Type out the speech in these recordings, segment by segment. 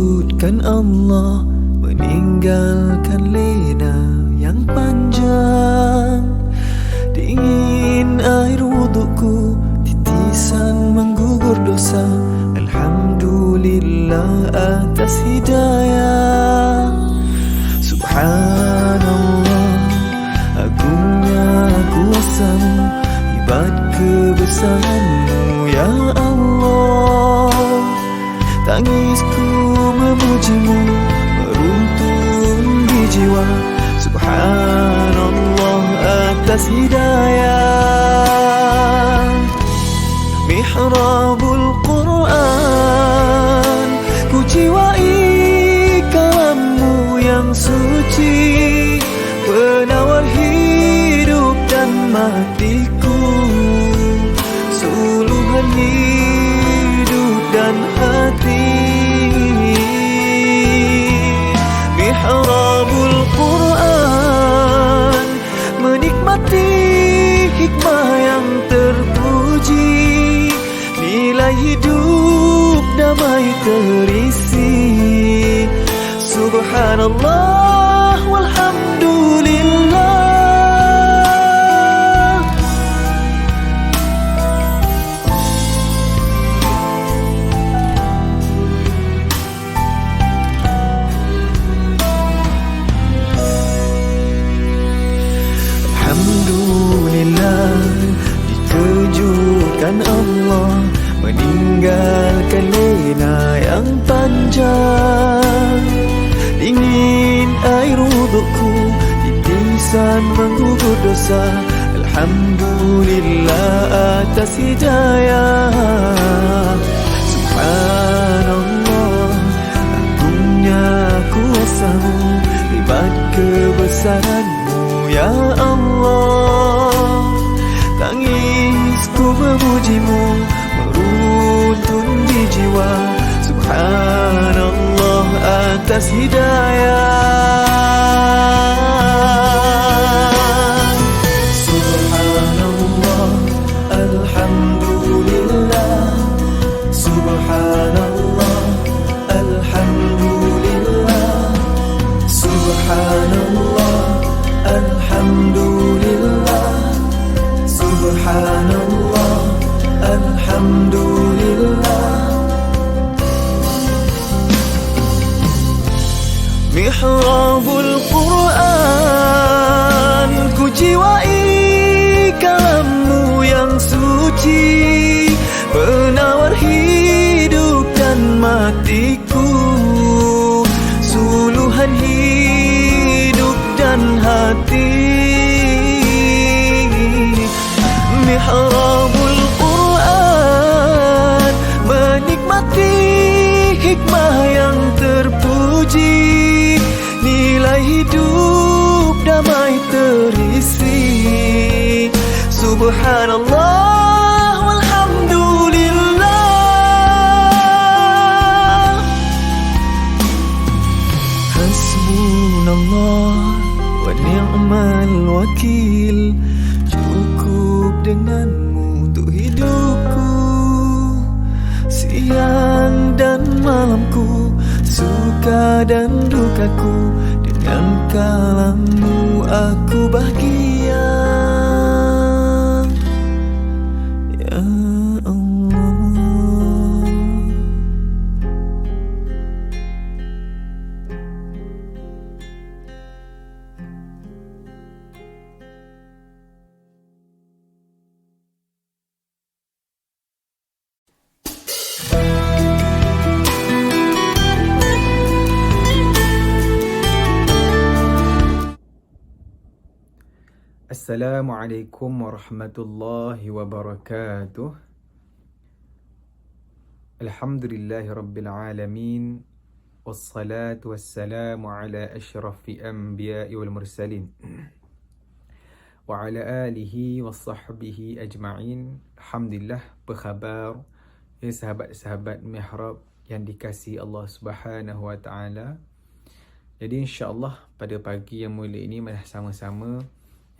kejutkan Allah, meninggalkan lena yang panjang. Dingin air wudukku, titisan menggugur dosa. Alhamdulillah atas hidayah. Subhanallah, agungnya kuasa-Mu, hebat kebesaran-Mu ya Allah. Tangisku memuji-Mu, meruntun di jiwa. Subhanallah atas hidayah. Mihrabul Quran, ku jiwai kalam-Mu yang suci, penawar hidup dan matiku, suluhan hidup dan hati. Mihrabul Quran, menikmati hikmah yang terpuji, nilai hidup damai terisi. Subhanallah walhamdulillah. Alhamdulillah, dikejutkan Allah, meninggalkan lena yang panjang. Dingin air wudukku, titisan menggugur dosa. Alhamdulillah atas hidayah. Subhanallah, agungnya kuasa-Mu, hebat kebesaran-Mu ya Allah. Tangisku memuji-Mu, meruntun di jiwa. Subhanallah atas hidayah. Subhanallah, alhamdulillah. Subhanallah, alhamdulillah. Subhanallah, alhamdulillah. Subhanallah, alhamdulillah. Mihrabul Quran, ku jiwai kalam-Mu yang suci, penawar hidup dan matiku, suluhan hidup dan hati. Mihrabul Quran, menikmati hikmah yang terpuji, nilai hidup damai terisi. Subhanallah walhamdulillah. Hasbunallah wa ni'mal wakil, cukup dengan-Mu untuk hidupku, siang dan malamku, suka dan dukaku. Dengan kalam-Mu aku bahagia ya Allah. Assalamualaikum warahmatullahi wabarakatuh. Alhamdulillahi rabbil alamin, wassalatu wassalamu ala ashrafi anbiya'i wal mursalin wa ala alihi wa sahbihi ajma'in. Alhamdulillah, apa khabar ya sahabat-sahabat Mihrab yang dikasihi Allah Subhanahu wa taala. Jadi insya-Allah pada pagi yang mulia ini mari sama-sama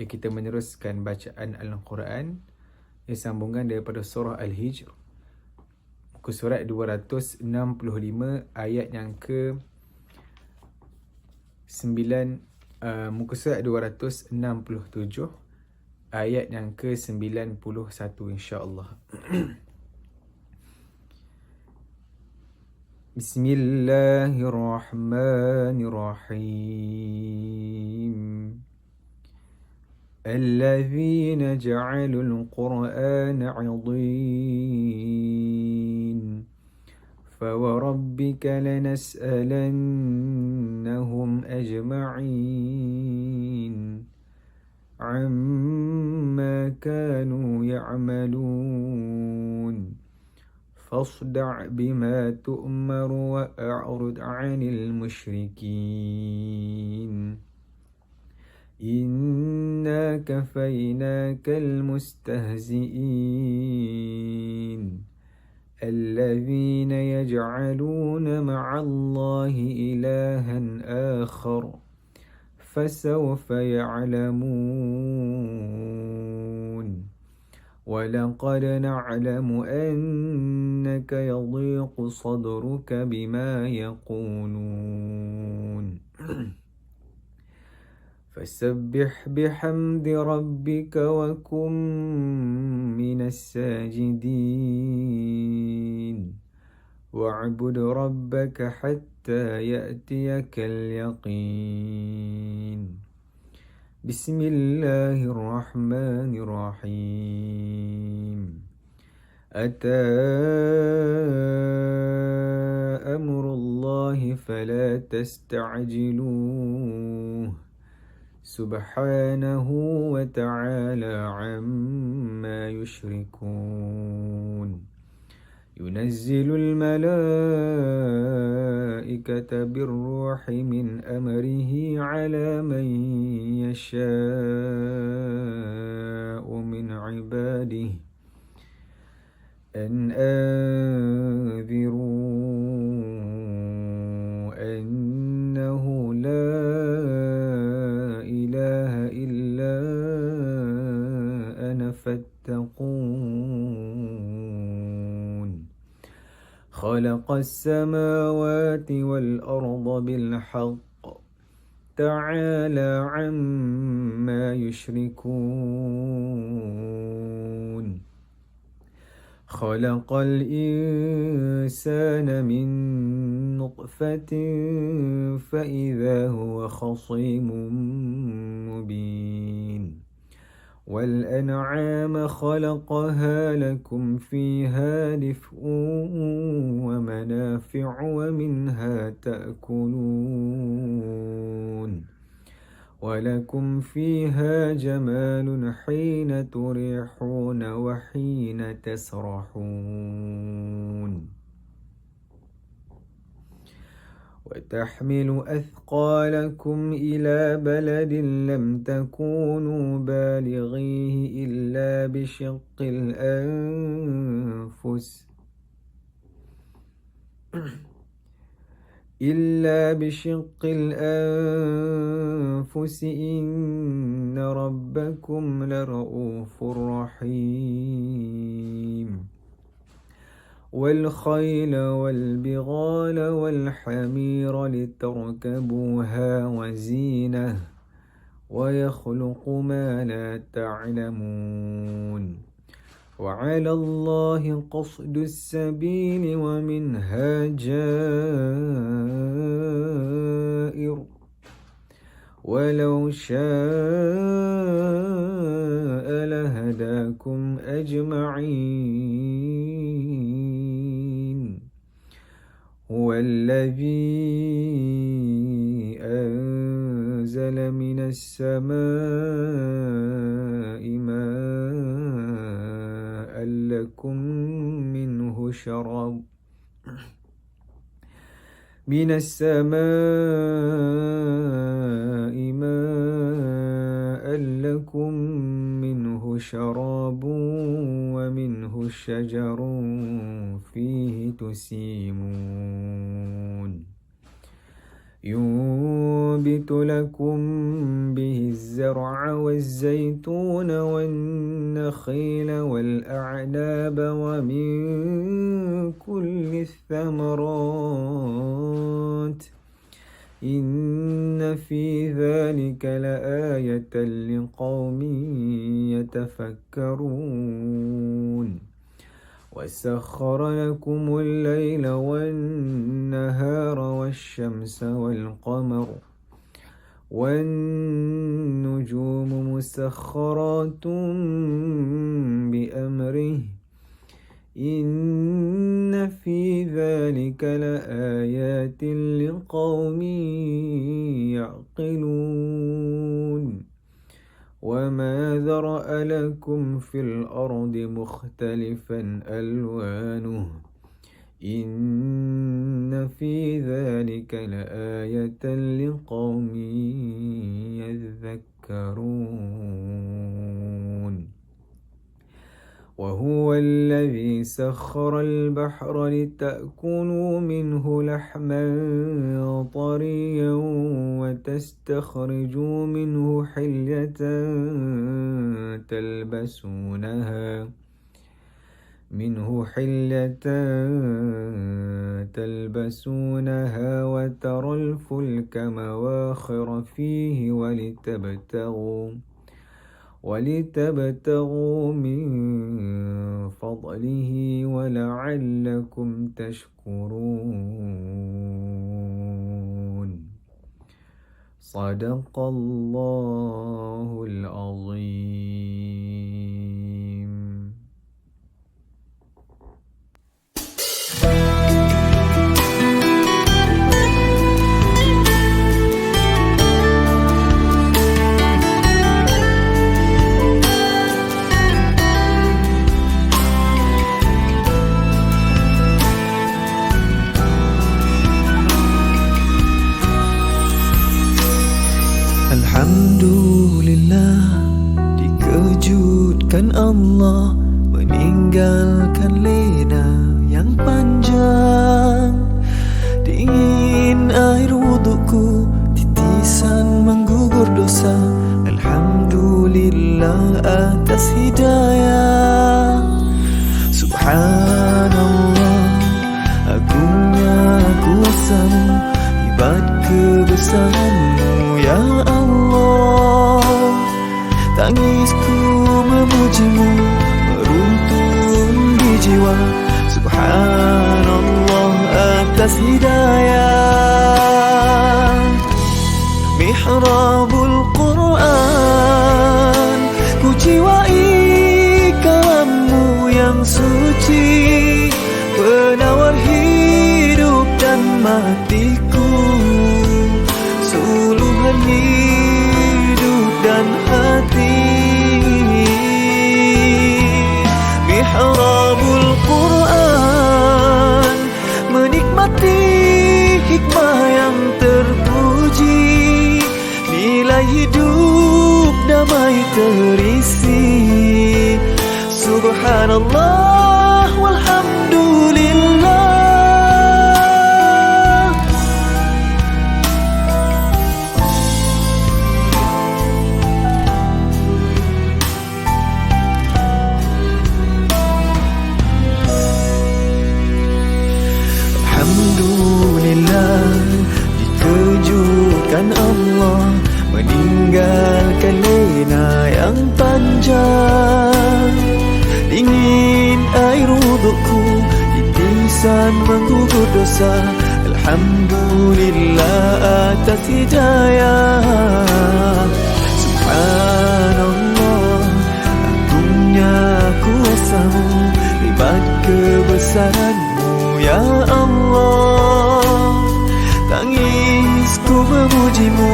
kita meneruskan bacaan Al-Quran yang sambungan daripada surah Al-Hijr. muka surat 265 ayat yang ke 9, muka surat 267 ayat yang ke 91 insya-Allah. Bismillahirrahmanirrahim. الذين جعلوا القرآن عضين فوربك لنسألنهم أجمعين عما كانوا يعملون فاصدع بما تؤمر وأعرض عن المشركين إنا كفيناك المستهزئين الذين يجعلون مع الله إلها آخر فسوف يعلمون ولقد نعلم أنك يضيق صدرك بما يقولون فسبح بحمد ربك وكن من الساجدين واعبد ربك حتى يأتيك اليقين بسم الله الرحمن الرحيم أتى أمر الله فلا تستعجلوه سبحانه وتعالى عما يشركون ينزل الملائكة بالروح من أمره على من يشاء من عباده أن أنذروا أنه لا إله إلا أنا فاتقون خلق السماوات والأرض بالحق تعالى عما يشركون خلق الإنسان من نطفة فإذا هو خصيم مبين والأنعام خلقها لكم فيها دفء ومنافع ومنها تأكلون ولكم فيها جمال حين تريحون وحين تسرحون وتحمل أثقالكم إلى بلد لم تكونوا بالغيه إلا بشق الأنفس إن ربكم لرؤوف رحيم والخيل والبغال والحمير لتركبوها وزينة ويخلق ما لا تعلمون وعلى الله قصد السبيل ومنها جائر ولو شاء لهداكم أجمعين هو الذي أنزل من السماء ماء لكم منه شراب من السماء ماء لكم منه شراب ومنه شجر فيه تسيمون ينبت ينبت لكم به الزرع والزيتون والنخيل والأعناب ومن كل الثمرات إن في ذلك لآية لقوم يتفكرون وسخر لكم الليل والنهار والشمس والقمر والنجوم مسخرات بأمره إن في ذلك لآيات لقوم يعقلون وما ذرأ لكم في الأرض مختلفا ألوانه إن في ذلك لآية لقوم يذكرون وهو الذي سخر البحر لتأكلوا منه لحما طريا وتستخرجوا منه حلية تلبسونها وترى الفلك مواخر فيه ولتبتغوا من فضله ولعلكم تشكرون صدق الله العظيم. Alhamdulillah, dikejutkan Allah meninggalkan lena yang panjang. Dingin air wudukku, titisan menggugur dosa. Alhamdulillah atas hidayah. Subhanallah, agungnya kuasamu, hebat kebesaranmu ya Allah. Tangisku memujimu, meruntun di jiwa. Subhanallah atas hidayah. Mihrabul Quran, ku jiwai kalammu yang suci, penawar hidup dan matiku, suluhan hidup dan hati. Mihrabul Quran, menikmati hikmah yang terpuji, nilai hidup damai terisi. Subhanallah walhamdulillah. Alhamdulillah, dikejutkan Allah meninggalkan lena yang panjang. Dingin air wudukku, titisan menggugur dosa. Alhamdulillah atas hidayah. Subhanallah, agungnya kuasamu, hebat kebesaranmu ya Allah. Tangisku memujimu,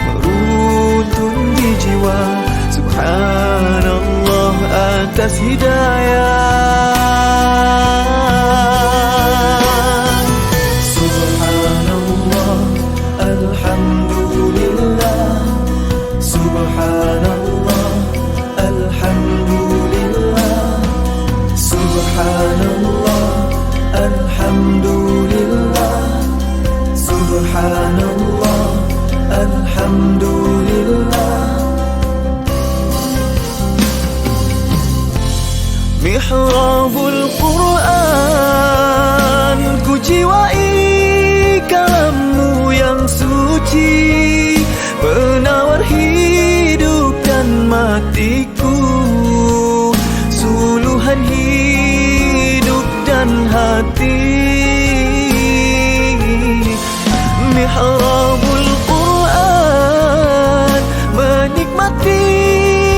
meruntun di jiwa. Subhanallah atas hidayah. Subhanallah, alhamdulillah. Subhanallah, alhamdulillah. Subhanallah, alhamdulillah. Subhanallah, Alhamdulillah. Mihrabul Quran, ku jiwai kalammu yang suci, penawar hidup dan matiku, suluhan hidup dan hati. Mihrabul Quran, menikmati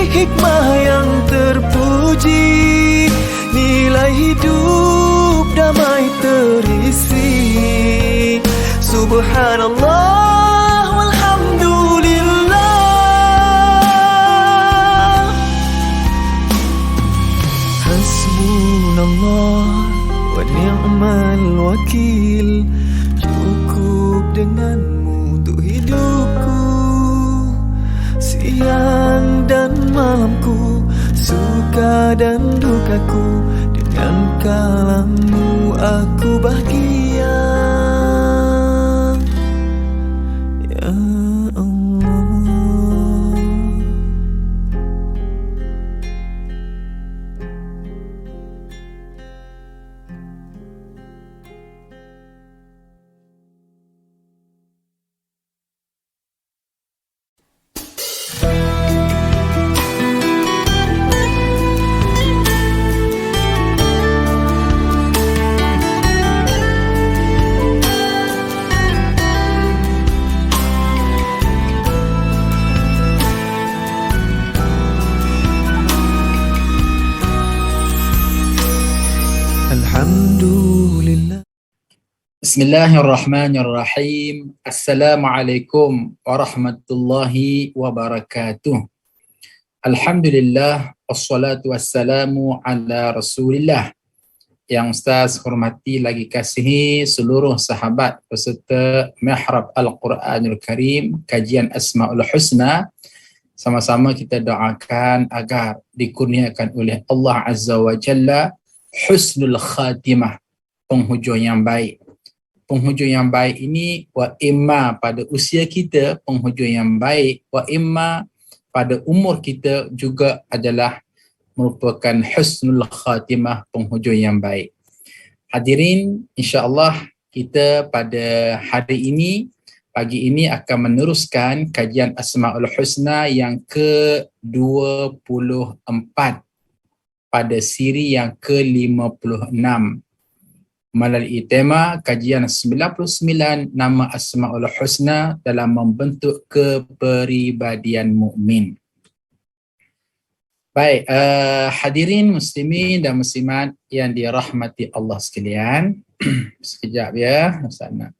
hikmah yang terpuji, nilai hidup damai terisi. Subhanallah walhamdulillah. Hasbunallah wa ni'mal wakil. Cukup denganmu untuk hidupku, siang dan malamku, suka dan dukaku. Dengan kalammu aku bahagia, ya Allah. Alhamdulillah. Bismillahirrahmanirrahim. Assalamualaikum warahmatullahi wabarakatuh. Alhamdulillah, wassalatu wassalamu ala rasulillah. Yang Ustaz hormati lagi kasihi seluruh sahabat peserta Mihrab Al-Quranul Karim, kajian Asma'ul Husna. Sama-sama kita doakan agar dikurniakan oleh Allah Azza wa Jalla husnul khatimah, penghujung yang baik. Penghujung yang baik ini wa imma pada usia kita penghujung yang baik, wa imma pada umur kita juga adalah merupakan husnul khatimah, penghujung yang baik. Hadirin, insya-Allah kita pada hari ini, pagi ini akan meneruskan kajian Asma'ul Husna yang ke-24 pada siri yang ke-56 melalui tema kajian 99 nama Asma'ul Husna dalam membentuk kepribadian mukmin. Baik, hadirin muslimin dan muslimat yang dirahmati Allah sekalian. Sekejap ya, saya nak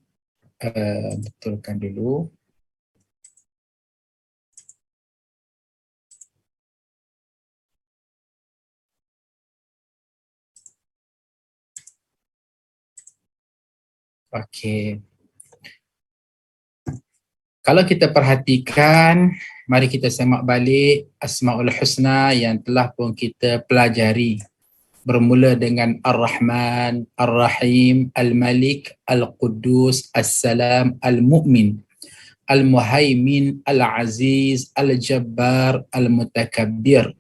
betulkan dulu. Okey. Kalau kita perhatikan, mari kita semak balik Asma'ul Husna yang telah pun kita pelajari. Bermula dengan Ar-Rahman, Ar-Rahim, Al-Malik, Al-Quddus, As-Salam, Al-Mu'min, Al-Muhaimin, Al-Aziz, Al-Jabbar, Al-Mutakabbir,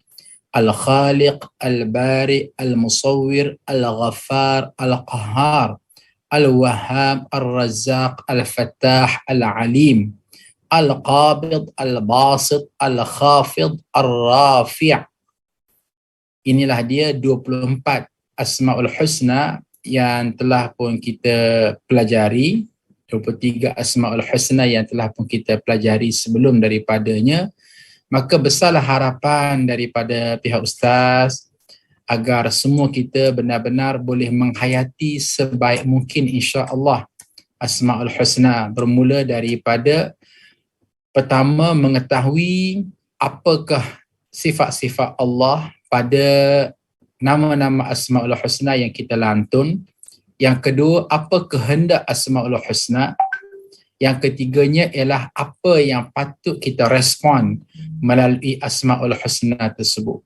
Al-Khaliq, Al-Bari, Al-Musawwir, Al-Ghaffar, Al-Qahhar, Al-Wahhab, Al-Razzaq, Al-Fattah, Al-Alim, Al-Qabid, Al-Basit, Al-Khafid, Al-Rafi'. Inilah dia 24 Asma'ul Husna yang telah pun kita pelajari, 23 Asma'ul Husna yang telah pun kita pelajari sebelum daripadanya. Maka besarlah harapan daripada pihak Ustaz agar semua kita benar-benar boleh menghayati sebaik mungkin insya-Allah Asma'ul Husna, bermula daripada pertama mengetahui apakah sifat-sifat Allah pada nama-nama Asma'ul Husna yang kita lantun. Yang kedua, apa kehendak Asma'ul Husna. Yang ketiganya ialah apa yang patut kita respon melalui Asma'ul Husna tersebut.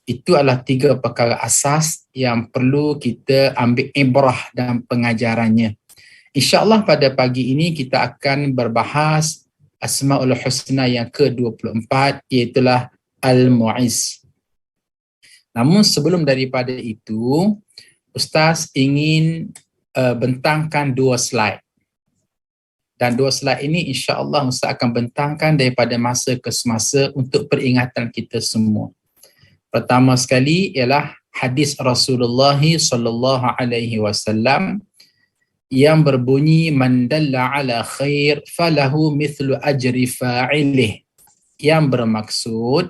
Itu adalah 3 perkara asas yang perlu kita ambil ibrah dan pengajarannya. InsyaAllah pada pagi ini kita akan berbahas Asmaul Husna yang ke-24, iaitulah Al-Mu'izz. Namun sebelum daripada itu, Ustaz ingin bentangkan 2 slide. Dan 2 slide ini insya-Allah Ustaz akan bentangkan daripada masa ke semasa untuk peringatan kita semua. Pertama sekali ialah hadis Rasulullah sallallahu alaihi wasallam yang berbunyi, man dalla ala khair falahu mithlu ajri fa'ilih, yang bermaksud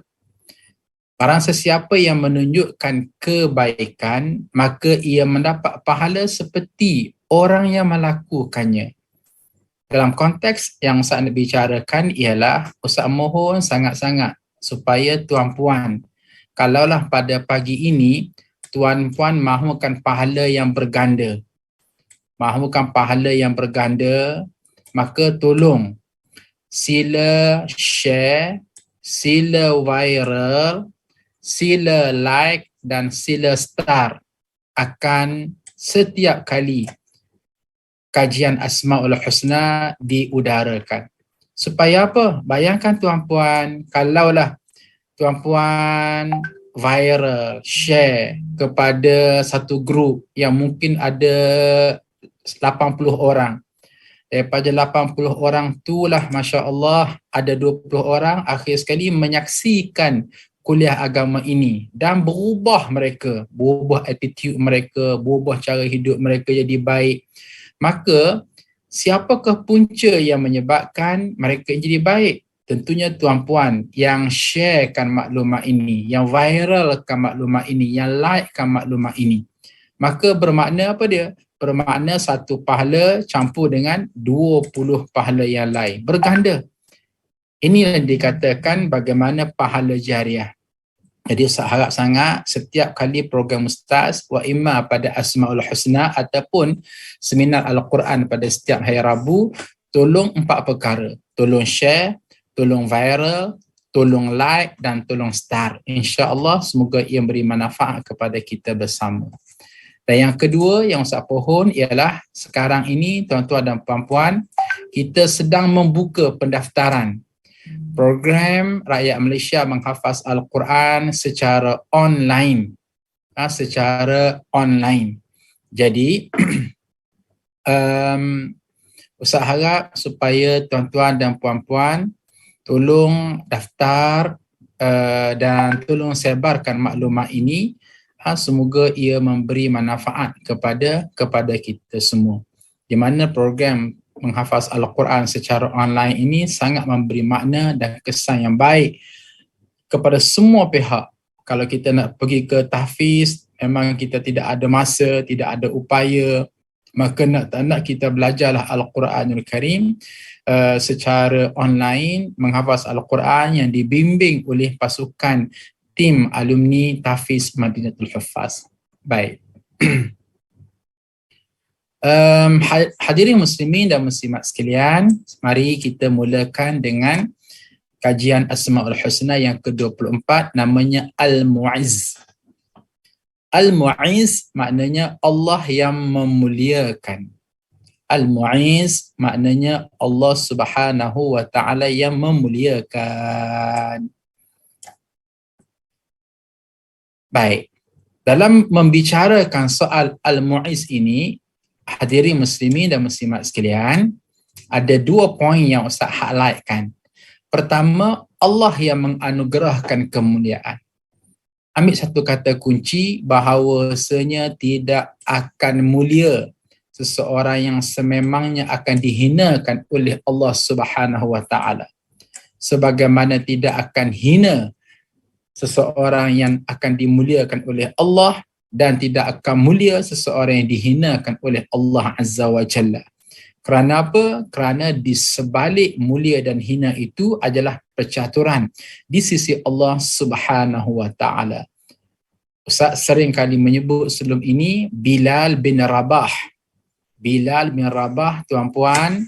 barang sesiapa yang menunjukkan kebaikan maka ia mendapat pahala seperti orang yang melakukannya. Dalam konteks yang Ustaz nak bicarakan ialah Ustaz mohon sangat-sangat supaya tuan-puan, kalaulah pada pagi ini tuan-puan mahukan pahala yang berganda, maka tolong sila share, sila viral, sila like dan sila star akan setiap kali kajian Asmaul Husna diudarakan. Supaya apa? Bayangkan tuan-puan, kalaulah tuan-puan viral, share kepada satu grup yang mungkin ada 80 orang. Daripada 80 orang itulah Masya Allah ada 20 orang akhir sekali menyaksikan kuliah agama ini dan berubah mereka, berubah attitude mereka, berubah cara hidup mereka jadi baik. Maka siapakah punca yang menyebabkan mereka jadi baik? Tentunya tuan-puan yang sharekan maklumat ini, yang viralkan maklumat ini, yang likekan maklumat ini. Maka bermakna apa dia? Bermakna satu pahala campur dengan 20 pahala yang lain. Berganda. Ini yang dikatakan bagaimana pahala jariah. Jadi saya harap sangat setiap kali program Ustaz wa imma pada Asmaul Husna ataupun seminar Al-Quran pada setiap hari Rabu, tolong 4 perkara. Tolong share, tolong viral, tolong like dan tolong star. InsyaAllah semoga ia beri manfaat kepada kita bersama. Dan yang kedua yang Ustaz pohon ialah sekarang ini tuan-tuan dan puan-puan, kita sedang membuka pendaftaran program rakyat Malaysia menghafaz Al-Quran secara online. Jadi Ustaz harap supaya tuan-tuan dan puan-puan tolong daftar dan tolong sebarkan maklumat ini. Semoga ia memberi manfaat kepada kita semua. Di mana program menghafaz Al-Quran secara online ini sangat memberi makna dan kesan yang baik kepada semua pihak. Kalau kita nak pergi ke tahfiz, memang kita tidak ada masa, tidak ada upaya, maka nak tak nak kita belajarlah Al-Quranul Karim secara online, menghafaz Al-Quran yang dibimbing oleh pasukan tim alumni tahfiz Madinatul Huffaz. Baik. Hadirin muslimin dan muslimat sekalian, mari kita mulakan dengan kajian Asmaul Husna yang ke-24, namanya Al-Mu'izz. Al-Mu'izz maknanya Allah yang memuliakan. Al-Mu'izz maknanya Allah Subhanahu wa ta'ala yang memuliakan. Baik, dalam membicarakan soal Al-Mu'izz ini, hadirin muslimin dan muslimat sekalian, ada 2 poin yang Ustaz highlightkan. Pertama, Allah yang menganugerahkan kemuliaan. Ambil satu kata kunci, bahawasanya tidak akan mulia seseorang yang sememangnya akan dihinakan oleh Allah Subhanahu wa ta'ala. Sebagaimana tidak akan hina seseorang yang akan dimuliakan oleh Allah, dan tidak akan mulia seseorang yang dihinakan oleh Allah Azza wa Jalla. Kerana apa? Kerana di sebalik mulia dan hina itu adalah percaturan di sisi Allah Subhanahu wa ta'ala. Ustaz sering kali menyebut sebelum ini Bilal bin Rabah. Bilal bin Rabah, tuan-puan,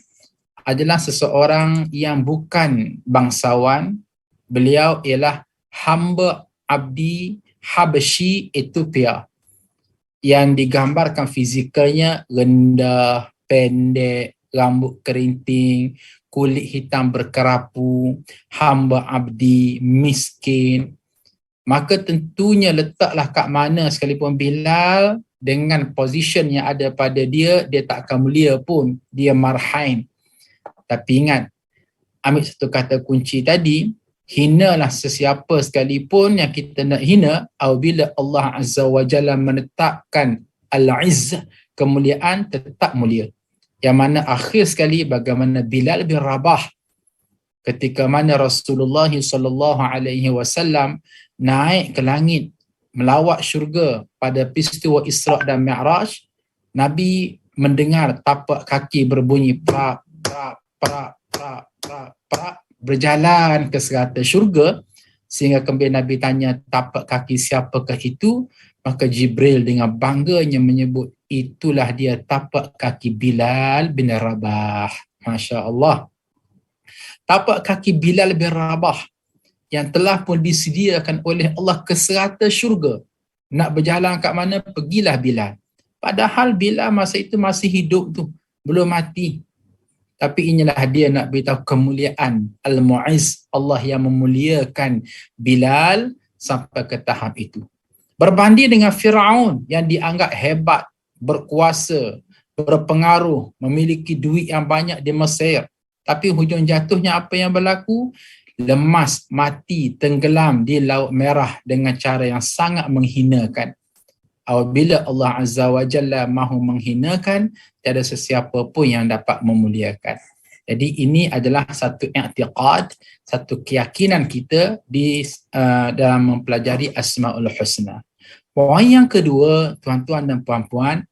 adalah seseorang yang bukan bangsawan. Beliau ialah hamba abdi Habsyi Ethiopia yang digambarkan fizikalnya rendah, pendek, rambut kerinting, kulit hitam berkerapu, hamba abdi, miskin. Maka tentunya letaklah kat mana sekalipun Bilal, dengan position yang ada pada dia, dia tak akan mulia pun, dia marhain. Tapi ingat, ambil satu kata kunci tadi, hinalah sesiapa sekalipun yang kita nak hina apabila Allah Azza wa Jalla menetapkan al-izzah, kemuliaan, tetap mulia. Yang mana akhir sekali bagaimana Bilal bin Rabah ketika mana Rasulullah sallallahu alaihi wasallam naik ke langit melawat syurga pada peristiwa Isra' dan Mi'raj, Nabi mendengar tapak kaki berbunyi prak prak prak prak prak prak berjalan ke serata syurga, sehingga kemudian Nabi tanya tapak kaki siapakah itu, maka Jibril dengan bangganya menyebut itulah dia tapak kaki Bilal bin Rabah. Masya Allah. Tapak kaki Bilal bin Rabah yang telah pun disediakan oleh Allah ke serata syurga. Nak berjalan kat mana, pergilah Bilal. Padahal Bilal masa itu masih hidup tu, belum mati. Tapi inilah dia nak beritahu kemuliaan Al-Mu'izz, Allah yang memuliakan Bilal sampai ke tahap itu. Berbanding dengan Firaun yang dianggap hebat, berkuasa, berpengaruh, memiliki duit yang banyak di Mesir. Tapi hujung jatuhnya apa yang berlaku? Lemas, mati, tenggelam di Laut Merah dengan cara yang sangat menghinakan. Apabila Allah Azza wa Jalla mahu menghinakan, tiada sesiapa pun yang dapat memuliakan. Jadi ini adalah satu i'tiqad, satu keyakinan kita di dalam mempelajari Asmaul Husna. Poin yang kedua, tuan-tuan dan puan-puan,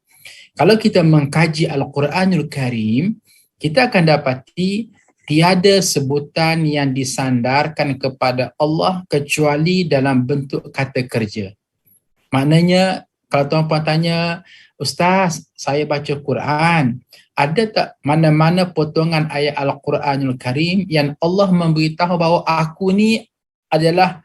kalau kita mengkaji Al-Quranul Karim, kita akan dapati tiada sebutan yang disandarkan kepada Allah kecuali dalam bentuk kata kerja. Maknanya, kalau tuan-puan tanya, Ustaz, saya baca Quran, ada tak mana-mana potongan ayat Al-Quranul Karim yang Allah memberitahu bahawa aku ni adalah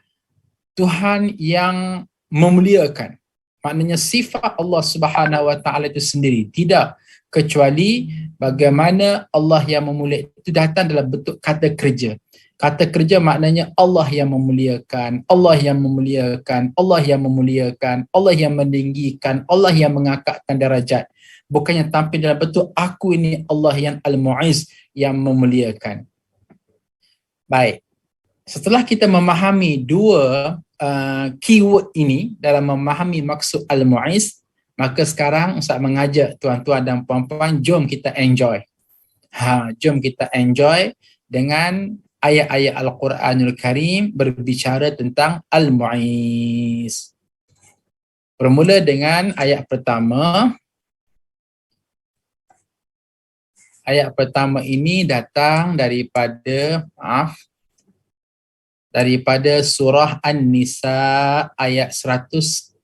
Tuhan yang memuliakan? Maknanya sifat Allah Subhanahu wa Ta'ala itu sendiri. Tidak, kecuali bagaimana Allah yang memuliakan itu datang dalam bentuk kata kerja. Kata kerja maknanya Allah yang memuliakan, Allah yang memuliakan, Allah yang memuliakan, Allah yang meninggikan, Allah yang mengangkatkan darajat. Bukannya tampil dalam bentuk aku ini Allah yang Al-Mu'izz, yang memuliakan. Baik. Setelah kita memahami dua keyword ini dalam memahami maksud Al-Mu'izz, maka sekarang Ustaz mengajak tuan-tuan dan puan-puan, jom kita enjoy. Jom kita enjoy dengan ayat-ayat Al-Quranul Karim berbicara tentang Al-Mu'izz. Bermula dengan ayat pertama. Ayat pertama ini datang daripada surah An-Nisa ayat 139.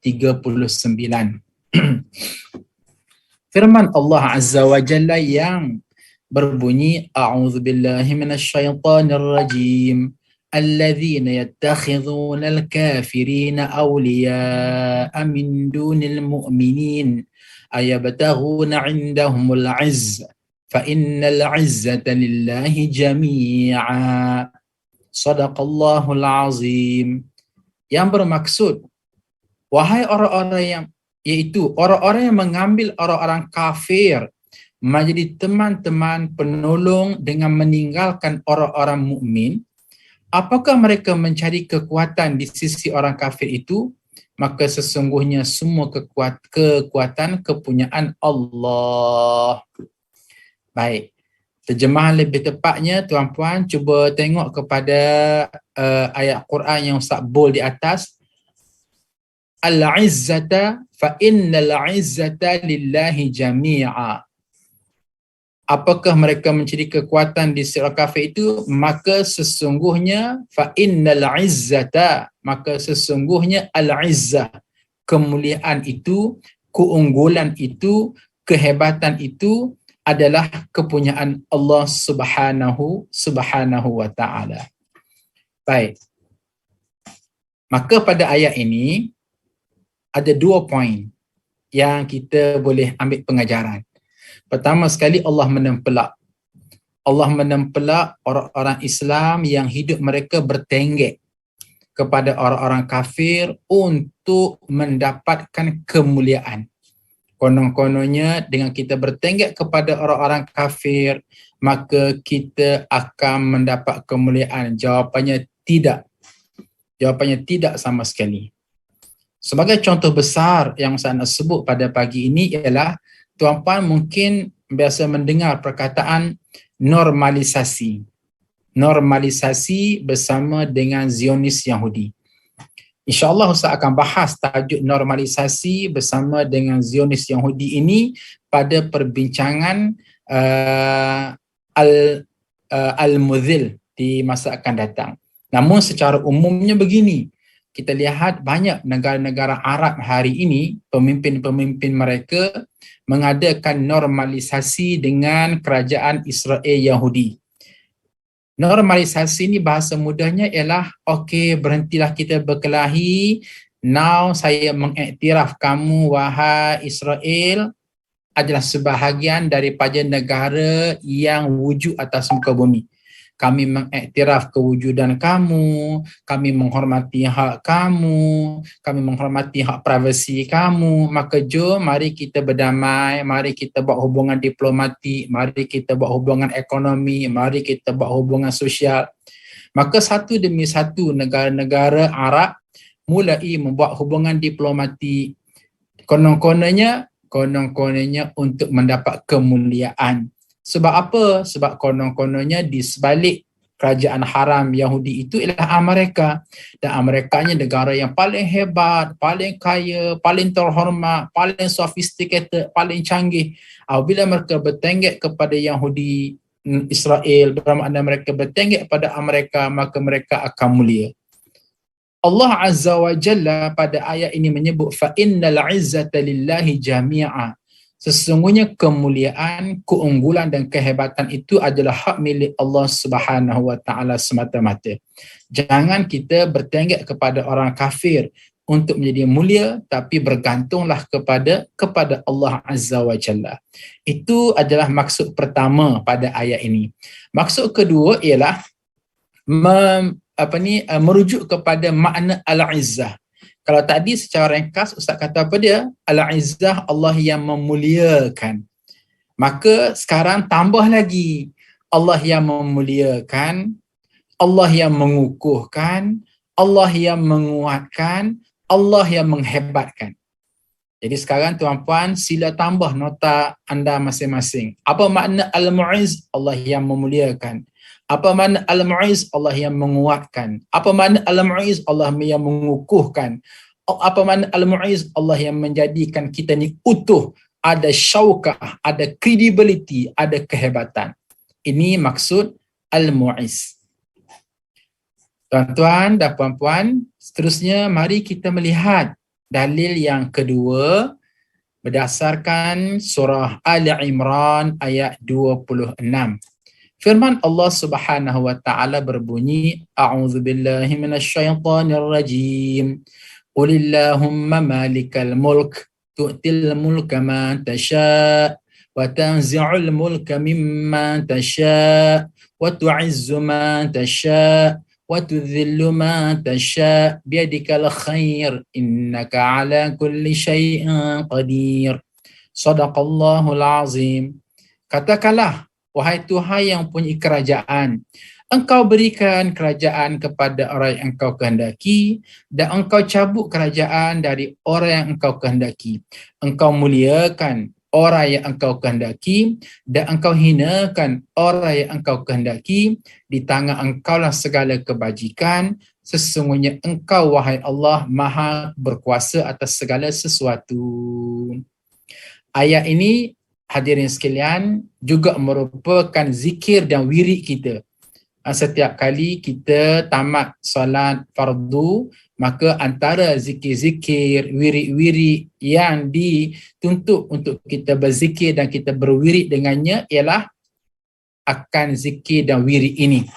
Firman Allah Azza wa Jalla yang berbunyi, a'udzubillahi minasyaitonir rajim, alladzina yattakhidhuna al-kafirina awliya'a min dunil mu'minin ayabtaghuna 'indahumul 'izz fa innal 'izzata lillahi jami'a. Sadaqallahul azim. Yang bermaksud, wahai orang-orang yang, iaitu orang-orang yang mengambil orang-orang kafir menjadi teman-teman penolong dengan meninggalkan orang-orang mukmin, apakah mereka mencari kekuatan di sisi orang kafir itu? Maka sesungguhnya semua kekuatan kepunyaan Allah. Baik. Terjemahan lebih tepatnya, tuan-puan cuba tengok kepada ayat Quran yang Ustaz bold di atas. Al-izzata fa innal izzata lillahi jami'a. Apakah mereka mencari kekuatan di sisi orang kafir itu? Maka sesungguhnya fa innal izzata, maka sesungguhnya al-izzah, kemuliaan itu, keunggulan itu, kehebatan itu adalah kepunyaan Allah Subhanahu wa Ta'ala. Baik. Maka pada ayat ini ada dua poin yang kita boleh ambil pengajaran. Pertama sekali, Allah menempelak Allah menempelak orang-orang Islam yang hidup mereka bertenggek kepada orang-orang kafir untuk mendapatkan kemuliaan. Konon-kononnya dengan kita bertenggek kepada orang-orang kafir, maka kita akan mendapat kemuliaan. Jawapannya tidak. Jawapannya tidak sama sekali. Sebagai contoh besar yang saya nak sebut pada pagi ini ialah tuan-puan mungkin biasa mendengar perkataan normalisasi. Normalisasi bersama dengan Zionis Yahudi. InsyaAllah Ustaz akan bahas tajuk normalisasi bersama dengan Zionis Yahudi ini pada perbincangan Al-Mudhil di masa akan datang. Namun secara umumnya begini, kita lihat banyak negara-negara Arab hari ini, pemimpin-pemimpin mereka mengadakan normalisasi dengan kerajaan Israel Yahudi. Normalisasi ni bahasa mudahnya ialah okey, berhentilah kita berkelahi. Now saya mengiktiraf kamu wahai Israel adalah sebahagian daripada negara yang wujud atas muka bumi. Kami mengiktiraf kewujudan kamu, kami menghormati hak kamu, kami menghormati hak privasi kamu. Maka jom mari kita berdamai, mari kita buat hubungan diplomatik, mari kita buat hubungan ekonomi, mari kita buat hubungan sosial. Maka satu demi satu negara-negara Arab mulai membuat hubungan diplomatik. Konon-kononnya untuk mendapat kemuliaan. Sebab apa? Sebab konon-kononnya di sebalik kerajaan haram Yahudi itu ialah Amerika. Dan Amerikanya negara yang paling hebat, paling kaya, paling terhormat, paling sophisticated, paling canggih. Apabila mereka bertenggek kepada Yahudi Israel, bermakna mereka bertenggek pada Amerika, maka mereka akan mulia. Allah Azza wa Jalla pada ayat ini menyebut fa innal izzata lillahi jami'a. Sesungguhnya kemuliaan, keunggulan dan kehebatan itu adalah hak milik Allah Subhanahu wa taala semata-mata. Jangan kita bertenggek kepada orang kafir untuk menjadi mulia, tapi bergantunglah kepada Allah Azza wa Jalla. Itu adalah maksud pertama pada ayat ini. Maksud kedua ialah merujuk kepada makna al-izzah. Kalau tadi secara ringkas Ustaz kata apa dia? Al-izzah, Allah yang memuliakan. Maka sekarang tambah lagi, Allah yang memuliakan, Allah yang mengukuhkan, Allah yang menguatkan, Allah yang menghebatkan. Jadi sekarang tuan-puan sila tambah nota anda masing-masing. Apa makna al-mu'izz? Allah yang memuliakan. Apa makna al-mu'izz? Allah yang menguatkan. Apa makna al-mu'izz? Allah yang mengukuhkan. Apa makna al-mu'izz? Allah yang menjadikan kita ni utuh, ada syaukah, ada credibility, ada kehebatan. Ini maksud al-mu'izz. Tuan-tuan dan puan-puan, seterusnya mari kita melihat dalil yang kedua berdasarkan surah Ali Imran ayat 26. Firman Allah Subhanahu wa taala berbunyi, A'udzubillahi minasyaitonir rajim. Qulillahumma malikal mulk tu'til mulka man tasha' wa tanzi'ul mulka mimman tasha' wa tu'izzu man tasha' wa tudhillu man tasha' biyadikal khair innaka 'ala kulli syai'in qadir. Shadaqallahul azim. Katakanlah, wahai Tuhan yang punya kerajaan, Engkau berikan kerajaan kepada orang yang Engkau kehendaki dan Engkau cabut kerajaan dari orang yang Engkau kehendaki. Engkau muliakan orang yang Engkau kehendaki dan Engkau hinakan orang yang Engkau kehendaki. Di tangan Engkaulah segala kebajikan. Sesungguhnya Engkau, wahai Allah, Maha berkuasa atas segala sesuatu. Ayat ini, hadirin sekalian, juga merupakan zikir dan wirid kita. Setiap kali kita tamat solat fardu, maka antara zikir-zikir, wirid-wirid yang dituntut untuk kita berzikir dan kita berwirid dengannya ialah akan zikir dan wirid ini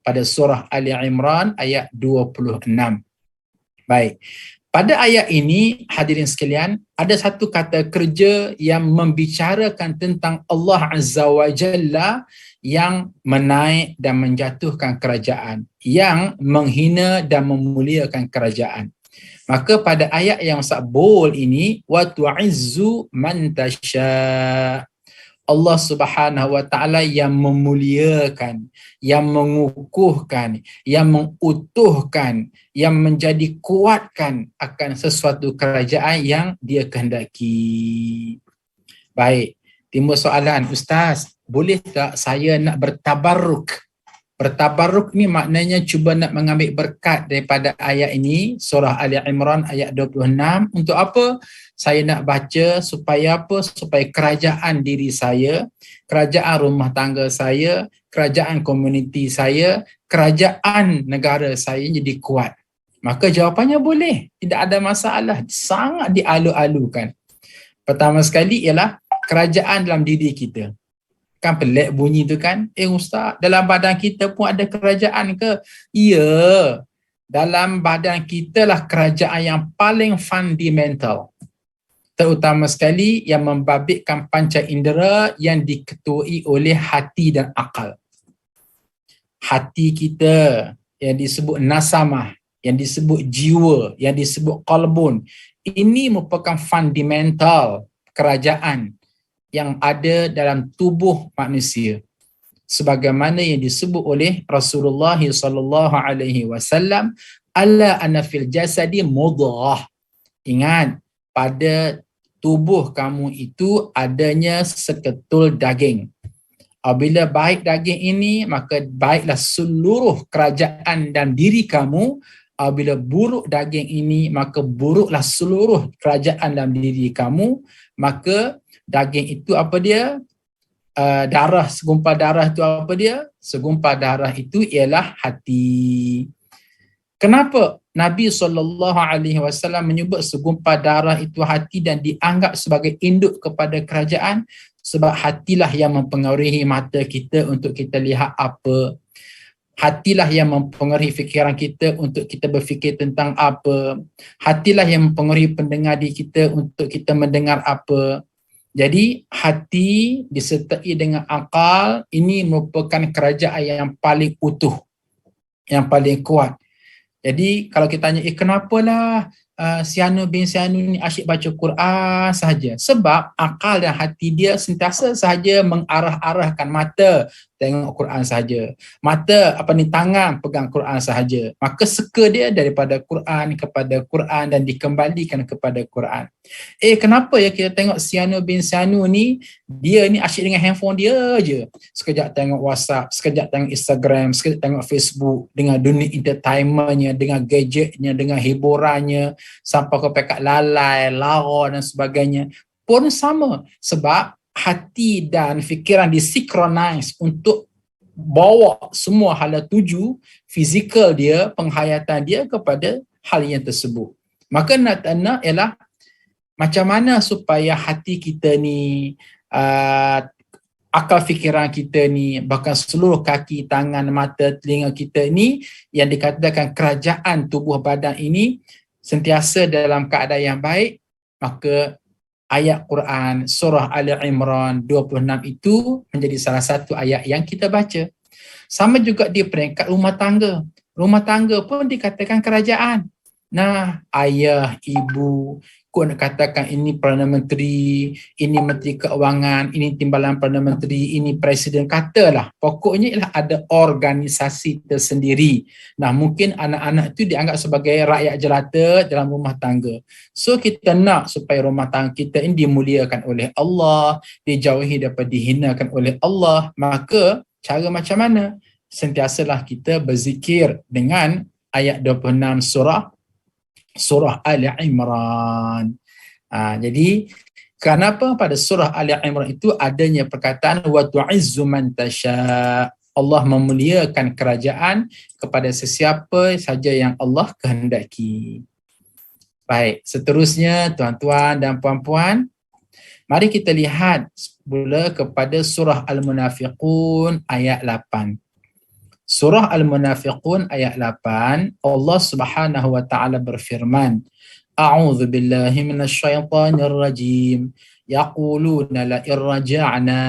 pada surah Ali Imran ayat 26. Baik. Pada ayat ini, hadirin sekalian, ada satu kata kerja yang membicarakan tentang Allah Azza wa Jalla yang menaik dan menjatuhkan kerajaan, yang menghina dan memuliakan kerajaan. Maka pada ayat yang bold ini, wa tu'izzu man tasha', Allah Subhanahu wa taala yang memuliakan, yang mengukuhkan, yang mengutuhkan, yang menjadi kuatkan akan sesuatu kerajaan yang dia kehendaki. Baik, timbul soalan, Ustaz, boleh tak saya nak bertabarruk? Bertabarruk ni maknanya cuba nak mengambil berkat daripada ayat ini, surah Ali Imran ayat 26. Untuk apa? Saya nak baca supaya apa? Supaya kerajaan diri saya, kerajaan rumah tangga saya, kerajaan komuniti saya, kerajaan negara saya jadi kuat. Maka jawapannya boleh, tidak ada masalah, sangat dialu-alukan. Pertama sekali ialah kerajaan dalam diri kita. Kan pelik bunyi tu kan? Ustaz, dalam badan kita pun ada kerajaan ke? Ya, dalam badan kita lah kerajaan yang paling fundamental. Terutama sekali yang membabitkan panca indera yang diketuai oleh hati dan akal. Hati kita yang disebut nasamah, yang disebut jiwa, yang disebut qalbun. Ini merupakan fundamental kerajaan yang ada dalam tubuh manusia. Sebagaimana yang disebut oleh Rasulullah sallallahu alaihi wasallam, ala anna fil jasadi mudghah. Ingat, pada tubuh kamu itu adanya seketul daging. Apabila baik daging ini, maka baiklah seluruh kerajaan dan diri kamu. Apabila buruk daging ini, maka buruklah seluruh kerajaan dalam diri kamu. Maka daging itu apa dia? Darah, segumpal darah itu apa dia? Segumpal darah itu ialah hati. Kenapa Nabi SAW menyebut segumpal darah itu hati dan dianggap sebagai induk kepada kerajaan? Sebab hatilah yang mempengaruhi mata kita untuk kita lihat apa. Hatilah yang mempengaruhi fikiran kita untuk kita berfikir tentang apa. Hatilah yang mempengaruhi pendengar di kita untuk kita mendengar apa. Jadi hati disertai dengan akal, ini merupakan kerajaan yang paling utuh, yang paling kuat. Jadi kalau kita tanya, kenapalah Sianu bin Sianu ni asyik baca Quran sahaja? Sebab akal dan hati dia sentiasa sahaja mengarah-arahkan mata tengok Quran sahaja. Mata tangan pegang Quran sahaja. Maka seka dia daripada Quran kepada Quran dan dikembalikan kepada Quran. Kenapa ya kita tengok Sianu bin Sianu ni, dia ni asyik dengan handphone dia je. Sekejap tengok WhatsApp, sekejap tengok Instagram, sekejap tengok Facebook, dengan dunia entertainmentnya, dengan gadgetnya, dengan hiburannya, sampai ke pekat lalai, lara dan sebagainya pun sama. Sebab hati dan fikiran disynchronize untuk bawa semua hala tuju fizikal dia, penghayatan dia kepada hal yang tersebut. Maka nak ialah macam mana supaya hati kita ni, akal fikiran kita ni, bahkan seluruh kaki, tangan, mata, telinga kita ni, yang dikatakan kerajaan tubuh badan ini sentiasa dalam keadaan yang baik. Maka ayat Quran surah Ali Imran 26 itu menjadi salah satu ayat yang kita baca. Sama juga di peringkat rumah tangga. Rumah tangga pun dikatakan kerajaan. Nah, ayah, ibu, kau nak katakan ini Perdana Menteri, ini Menteri Keuangan, ini Timbalan Perdana Menteri, ini Presiden, katalah. Pokoknya ialah ada organisasi tersendiri. Nah, mungkin anak-anak itu dianggap sebagai rakyat jelata dalam rumah tangga. So, kita nak supaya rumah tangga kita ini dimuliakan oleh Allah, dijauhi daripada dihinakan oleh Allah. Maka, cara macam mana? Sentiasalah kita berzikir dengan ayat 26 surah Ali Imran. Jadi kenapa pada surah Ali Imran itu adanya perkataan wa tu'izzu man tasha', Allah memuliakan kerajaan kepada sesiapa saja yang Allah kehendaki. Baik, seterusnya tuan-tuan dan puan-puan, mari kita lihat pula kepada surah Al-Munafiqun ayat 8. Surah Al-Munafiqun ayat 8, Allah Subhanahu wa taala berfirman, A'udzu billahi minasyaitonir rajim. Yaquluna la irja'na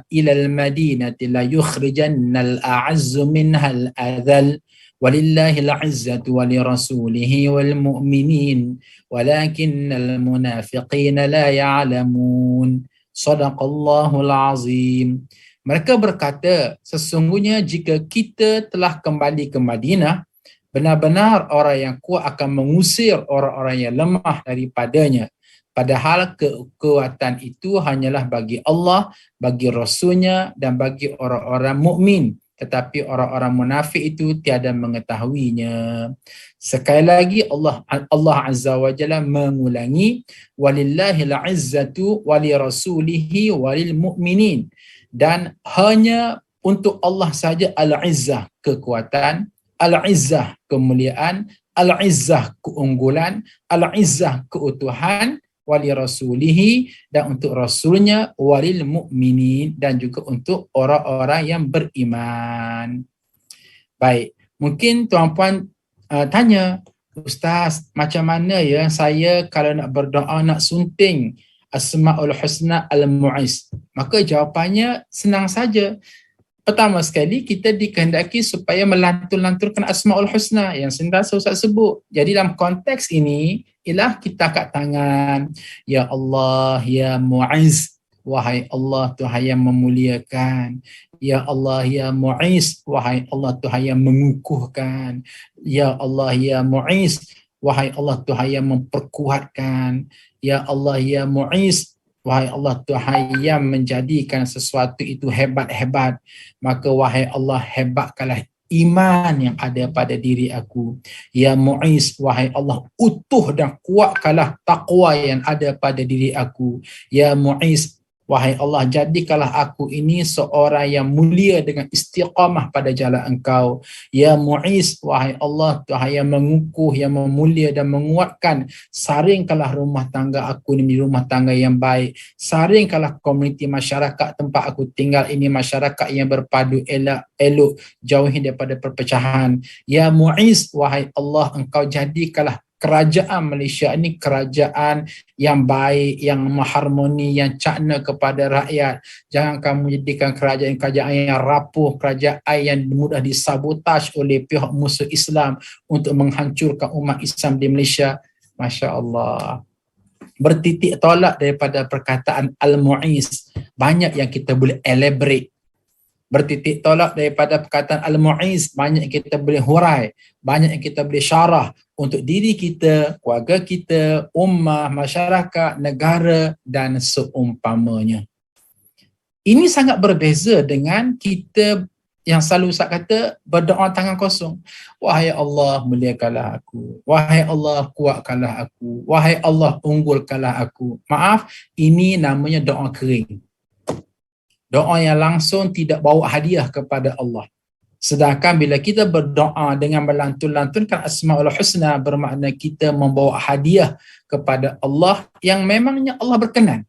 ila al-madinati la yukhrijanna al-a'azzu minha al-adhal walillahi al-'izzatu wa lirasulihi wal mu'minin walakinnal munafiqina la ya'lamun. Shadaqallahul azim. Mereka berkata, sesungguhnya jika kita telah kembali ke Madinah, benar-benar orang yang kuat akan mengusir orang-orang yang lemah daripadanya. Padahal kekuatan itu hanyalah bagi Allah, bagi Rasulnya dan bagi orang-orang mukmin. Tetapi orang-orang munafik itu tiada mengetahuinya. Sekali lagi Allah Azza wa Jalla mengulangi, walillahil izzatu walirasulihi walil mu'minin. Dan hanya untuk Allah saja al-izzah, kekuatan, al-izzah, kemuliaan, al-izzah, keunggulan, al-izzah, keutuhan, wali rasulihi, dan untuk rasulnya, walil mu'minin, dan juga untuk orang-orang yang beriman. Baik, mungkin tuan-puan tanya, Ustaz, macam mana ya saya kalau nak berdoa, nak sunting Asma'ul Husna Al-Mu'iz? Maka jawapannya senang saja. Pertama sekali, kita dikehendaki supaya melantur-lanturkan Asma'ul Husna yang sentiasa Ustaz sebut. Jadi dalam konteks ini, ialah kita angkat tangan, Ya Allah, Ya Mu'iz, wahai Allah Tuhan yang memuliakan. Ya Allah, Ya Mu'iz, wahai Allah Tuhan yang mengukuhkan. Ya Allah, Ya Mu'iz, wahai Allah Tuhan yang memperkuatkan. Ya Allah, Ya Mu'iz, wahai Allah Tuhan yang menjadikan sesuatu itu hebat-hebat. Maka wahai Allah, hebatkanlah iman yang ada pada diri aku. Ya Mu'iz, wahai Allah, utuh dan kuatkanlah taqwa yang ada pada diri aku. Ya Mu'iz, wahai Allah, jadikanlah aku ini seorang yang mulia dengan istiqamah pada jalan Engkau. Ya Mu'iz, wahai Allah, Tuhan yang mengukuh, yang memulia dan menguatkan. Saringkanlah rumah tangga aku ini rumah tangga yang baik. Saringkanlah komuniti masyarakat tempat aku tinggal ini masyarakat yang berpadu elok, jauhi daripada perpecahan. Ya Mu'iz, wahai Allah, Engkau jadikanlah kerajaan Malaysia ini kerajaan yang baik, yang harmoni, yang cakna kepada rakyat. Jangan kamu jadikan kerajaan-kerajaan yang rapuh, kerajaan yang mudah disabotaj oleh pihak musuh Islam untuk menghancurkan umat Islam di Malaysia. Masya Allah. Bertitik tolak daripada perkataan Al-Mu'iz. Banyak yang kita boleh elaborate. Bertitik tolak daripada perkataan Al-Mu'iz, banyak yang kita boleh hurai, banyak yang kita boleh syarah untuk diri kita, keluarga kita, ummah, masyarakat, negara dan seumpamanya. Ini sangat berbeza dengan kita yang selalu Ustaz kata berdoa tangan kosong. Wahai Allah, muliakanlah aku. Wahai Allah, kuatkanlah aku. Wahai Allah, unggulkanlah aku. Maaf, ini namanya doa kering. Doa yang langsung tidak bawa hadiah kepada Allah. Sedangkan bila kita berdoa dengan melantun-lantunkan Asma'ul Husna, bermakna kita membawa hadiah kepada Allah yang memangnya Allah berkenan.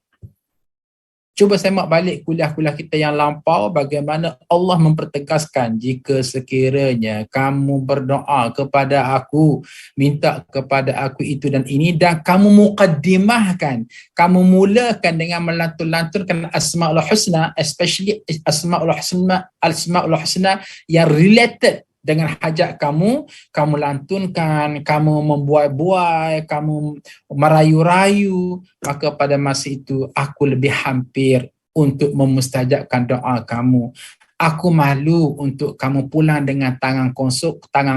Cuba semak balik kuliah-kuliah kita yang lampau, bagaimana Allah mempertegaskan, jika sekiranya kamu berdoa kepada aku, minta kepada aku itu dan ini, dan kamu muqaddimahkan, kamu mulakan dengan melantun-lantunkan Asma'ul Husna, especially Asma'ul Husna yang related dengan hajat kamu lantunkan, kamu membuai-buai, kamu merayu-rayu, maka pada masa itu aku lebih hampir untuk memustajabkan doa kamu. Aku malu untuk kamu pulang dengan tangan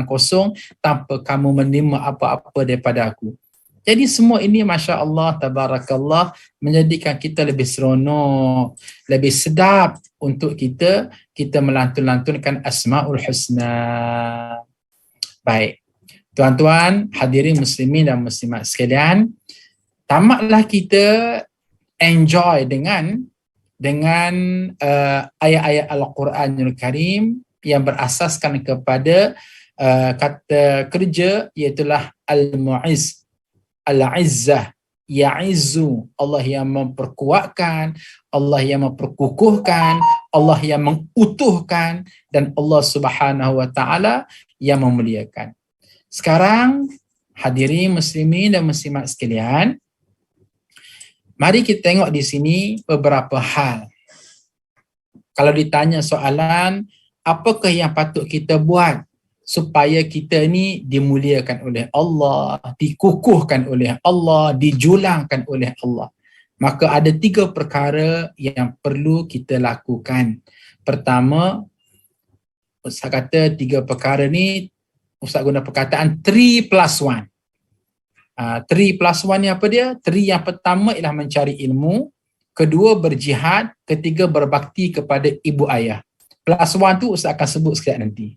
kosong tanpa kamu menerima apa-apa daripada aku. Jadi semua ini Masya Allah, Tabarakallah, menjadikan kita lebih seronok, lebih sedap untuk kita melantun-lantunkan Asma'ul Husna. Baik, tuan-tuan, hadirin muslimin dan muslimat sekalian, tamatlah kita enjoy dengan ayat-ayat Al-Quranul Karim yang berasaskan kepada kata kerja, iaitulah Al-Mu'iz, Al-Izzah, ya'izzu, Allah yang memperkuatkan, Allah yang memperkukuhkan, Allah yang mengutuhkan, dan Allah Subhanahu wa taala yang memuliakan. Sekarang hadirin muslimin dan muslimat sekalian, mari kita tengok di sini beberapa hal. Kalau ditanya soalan, apakah yang patut kita buat supaya kita ni dimuliakan oleh Allah, dikukuhkan oleh Allah, dijulangkan oleh Allah? Maka ada 3 perkara yang perlu kita lakukan. Pertama, Ustaz kata 3 perkara ni, Ustaz guna perkataan 3+1. 3+1 ni apa dia? 3 yang pertama ialah mencari ilmu, kedua berjihad, ketiga berbakti kepada ibu ayah. +1 tu Ustaz akan sebut sekejap nanti.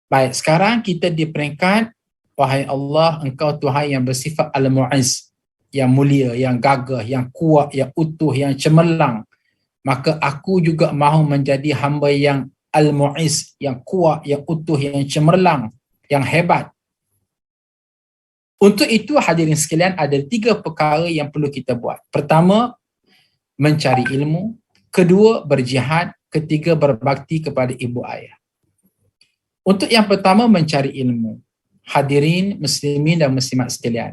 Baik, sekarang kita di peringkat, wahai Allah, Engkau Tuhan yang bersifat Al-Mu'izz, yang mulia, yang gagah, yang kuat, yang utuh, yang cemerlang. Maka aku juga mahu menjadi hamba yang Al-Mu'izz, yang kuat, yang utuh, yang cemerlang, yang hebat. Untuk itu hadirin sekalian, ada 3 perkara yang perlu kita buat. Pertama, mencari ilmu. Kedua, berjihad. Ketiga, berbakti kepada ibu ayah. Untuk yang pertama, mencari ilmu. Hadirin muslimin dan muslimat sekalian,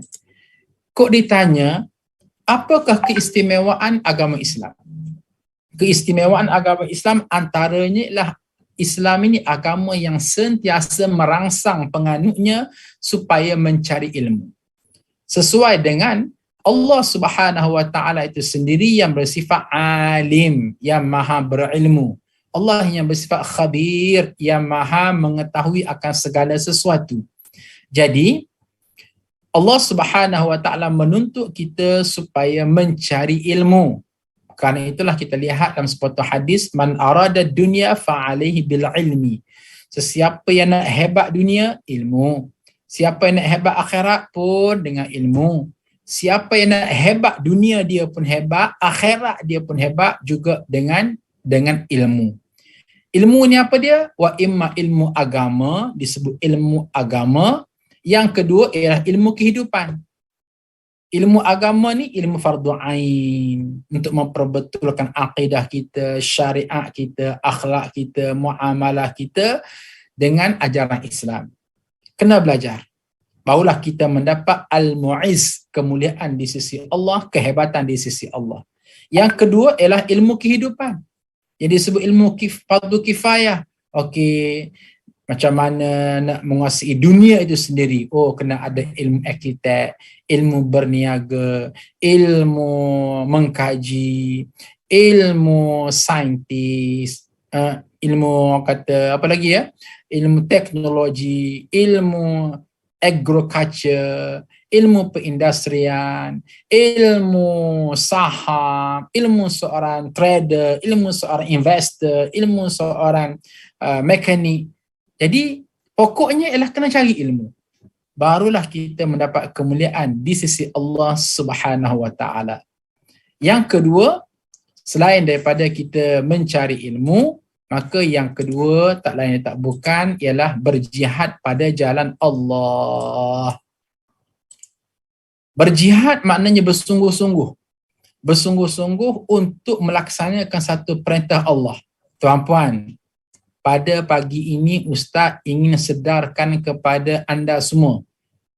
kok ditanya, apakah keistimewaan agama Islam? Keistimewaan agama Islam antaranya ialah Islam ini agama yang sentiasa merangsang penganutnya supaya mencari ilmu. Sesuai dengan Allah Subhanahu wa taala itu sendiri yang bersifat alim, yang maha berilmu. Allah yang bersifat khabir, yang maha mengetahui akan segala sesuatu. Jadi, Allah Subhanahu wa taala menuntut kita supaya mencari ilmu. Kerana itulah kita lihat dalam sepotong hadis, man arada dunya fa'alaihi bil ilmi. Sesiapa yang nak hebat dunia, ilmu. Siapa yang nak hebat akhirat pun dengan ilmu. Siapa yang nak hebat dunia dia pun hebat, akhirat dia pun hebat juga dengan ilmu. Ilmu ni apa dia? Wa imma ilmu agama, disebut ilmu agama. Yang kedua ialah ilmu kehidupan. Ilmu agama ni ilmu fardu ain untuk memperbetulkan akidah kita, syariat kita, akhlak kita, muamalah kita dengan ajaran Islam. Kena belajar. Barulah kita mendapat al-mu'izz, kemuliaan di sisi Allah, kehebatan di sisi Allah. Yang kedua ialah ilmu kehidupan. Yang disebut ilmu fardu kifayah. Okey, macam mana nak menguasai dunia itu sendiri? Oh, kena ada ilmu arkitek, ilmu berniaga, ilmu mengkaji, ilmu saintis, ilmu kata apa lagi ya? Ilmu teknologi, ilmu agriculture, ilmu perindustrian, ilmu saham, ilmu seorang trader, ilmu seorang investor, ilmu seorang mekanik. Jadi pokoknya ialah kena cari ilmu. Barulah kita mendapat kemuliaan di sisi Allah Subhanahu wa taala. Yang kedua, selain daripada kita mencari ilmu, maka yang kedua tak lain tak bukan ialah berjihad pada jalan Allah. Berjihad maknanya bersungguh-sungguh. Bersungguh-sungguh untuk melaksanakan satu perintah Allah. Tuan-puan, pada pagi ini Ustaz ingin sedarkan kepada anda semua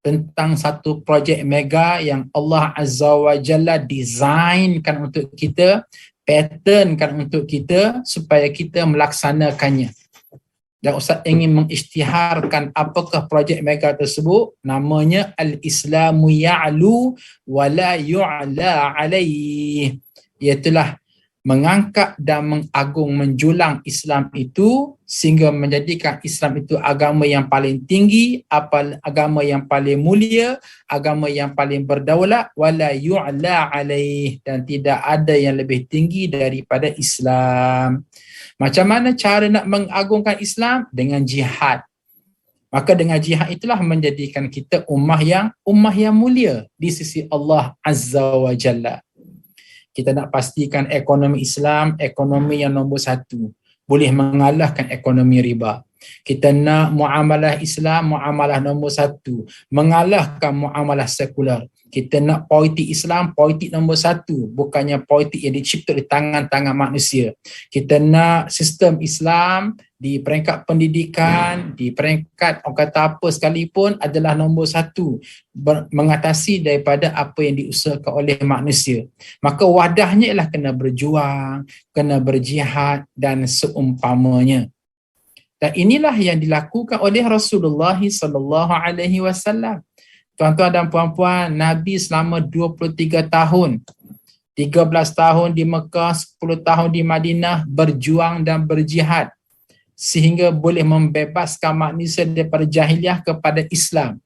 tentang satu projek mega yang Allah Azza wa Jalla desainkan untuk kita, patternkan untuk kita supaya kita melaksanakannya. Dan Ustaz ingin mengisytiharkan apakah projek mega tersebut. Namanya Al-Islamu Ya'lu wa la yu'la alaih. Iaitulah mengangkat dan mengagung, menjulang Islam itu sehingga menjadikan Islam itu agama yang paling tinggi, agama yang paling mulia, agama yang paling berdaulat, wala yu'la alaih, dan tidak ada yang lebih tinggi daripada Islam. Macam mana cara nak mengagungkan Islam? Dengan jihad. Maka dengan jihad itulah menjadikan kita ummah yang mulia di sisi Allah Azza wa Jalla. Kita nak pastikan ekonomi Islam, ekonomi yang nombor 1. Boleh mengalahkan ekonomi riba. Kita nak muamalah Islam, muamalah nombor satu, mengalahkan muamalah sekular. Kita nak politik Islam, politik nombor satu, bukannya politik yang dicipta di tangan-tangan manusia. Kita nak sistem Islam di peringkat pendidikan, di peringkat orang kata apa sekalipun adalah nombor satu, mengatasi daripada apa yang diusahakan oleh manusia. Maka wadahnya ialah kena berjuang, kena berjihad dan seumpamanya. Dan inilah yang dilakukan oleh Rasulullah sallallahu alaihi wasallam. Tuan-tuan dan puan-puan, Nabi selama 23 tahun, 13 tahun di Mekah, 10 tahun di Madinah berjuang dan berjihad sehingga boleh membebaskan manusia daripada jahiliah kepada Islam.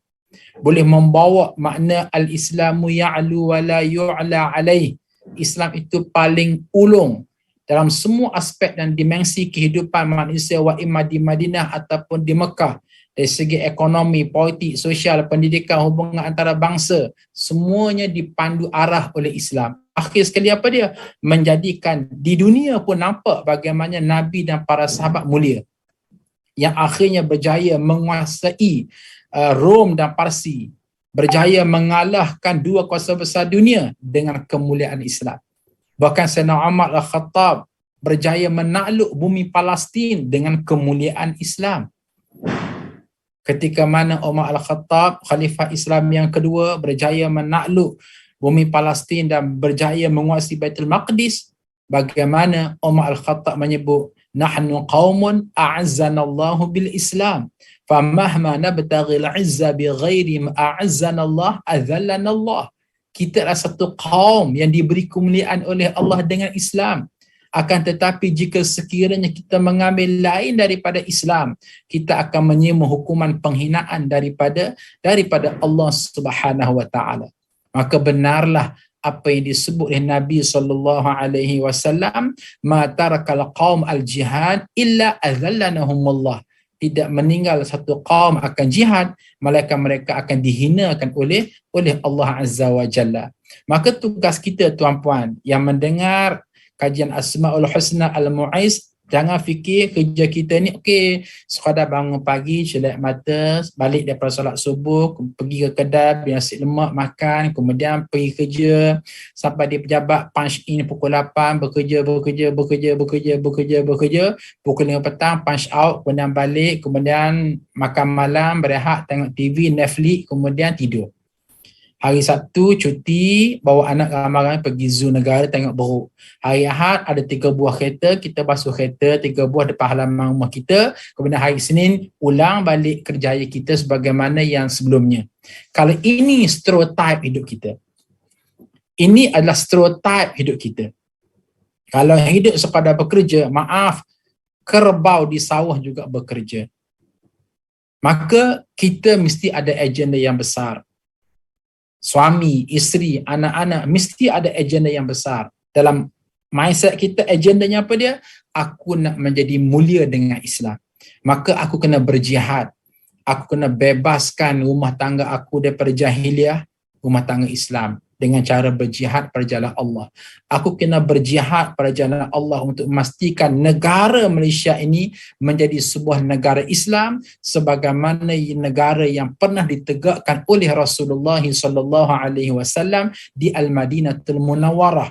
Boleh membawa makna al-Islamu ya'lu wa la yu'la alaih. Islam itu paling ulung dalam semua aspek dan dimensi kehidupan manusia wa imma di Madinah ataupun di Mekah. Dari segi ekonomi, politik, sosial, pendidikan, hubungan antara bangsa, semuanya dipandu arah oleh Islam. Akhir sekali apa dia? Menjadikan di dunia pun nampak bagaimana Nabi dan para sahabat mulia yang akhirnya berjaya menguasai Rom dan Parsi, berjaya mengalahkan dua kuasa besar dunia dengan kemuliaan Islam. Bahkan Sayyidina Umar Al-Khattab berjaya menakluk bumi Palestin dengan kemuliaan Islam. Ketika mana Umar Al-Khattab, Khalifah Islam yang kedua, berjaya menakluk bumi Palestin dan berjaya menguasai Baitul Maqdis, bagaimana Umar Al-Khattab menyebut, nahnu qaumun a'azzanallahu bil Islam, famahma nabtaghil izza bi ghairi a'azzanallah adhallanallah. Kita adalah satu kaum yang diberi kemuliaan oleh Allah dengan Islam. Akan tetapi jika sekiranya kita mengambil lain daripada Islam, kita akan menerima hukuman penghinaan daripada Allah Subhanahu wa taala. Maka benarlah apa yang disebut oleh Nabi sallallahu alaihi wasallam, ma tarakal qaum al-jihad illa azallanahumullah. Tidak meninggal satu kaum akan jihad, melainkan mereka akan dihinakan oleh Allah Azza wa Jalla. Maka tugas kita tuan-puan yang mendengar kajian Asmaul Husna Al-Mu'iz, jangan fikir kerja kita ni okey, sekadar bangun pagi, celak mata, balik daripada solat subuh, pergi ke kedai, beli nasi lemak, makan, kemudian pergi kerja sampai di pejabat punch in pukul 8, bekerja, pukul 5 petang punch out, kemudian balik, kemudian makan malam, berehat, tengok TV, Netflix, kemudian tidur. Hari Sabtu cuti, bawa anak ramai pergi zoo negara tengok beruk. Hari Ahad ada 3 buah kereta, kita basuh kereta 3 buah depan halaman rumah kita. Kemudian hari Senin ulang balik kerjaya kita sebagaimana yang sebelumnya. Kalau ini stereotip hidup kita, ini adalah stereotip hidup kita. Kalau hidup sekadar bekerja, maaf, kerbau di sawah juga bekerja. Maka kita mesti ada agenda yang besar. Suami, isteri, anak-anak mesti ada agenda yang besar. Dalam mindset kita, agendanya apa dia? Aku nak menjadi mulia dengan Islam. Maka aku kena berjihad. Aku kena bebaskan rumah tangga aku daripada jahiliah, rumah tangga Islam, dengan cara berjihad pada jalan Allah. Aku kena berjihad pada jalan Allah untuk memastikan negara Malaysia ini menjadi sebuah negara Islam sebagaimana negara yang pernah ditegakkan oleh Rasulullah sallallahu alaihi wasallam di Al-Madinatul Munawwarah.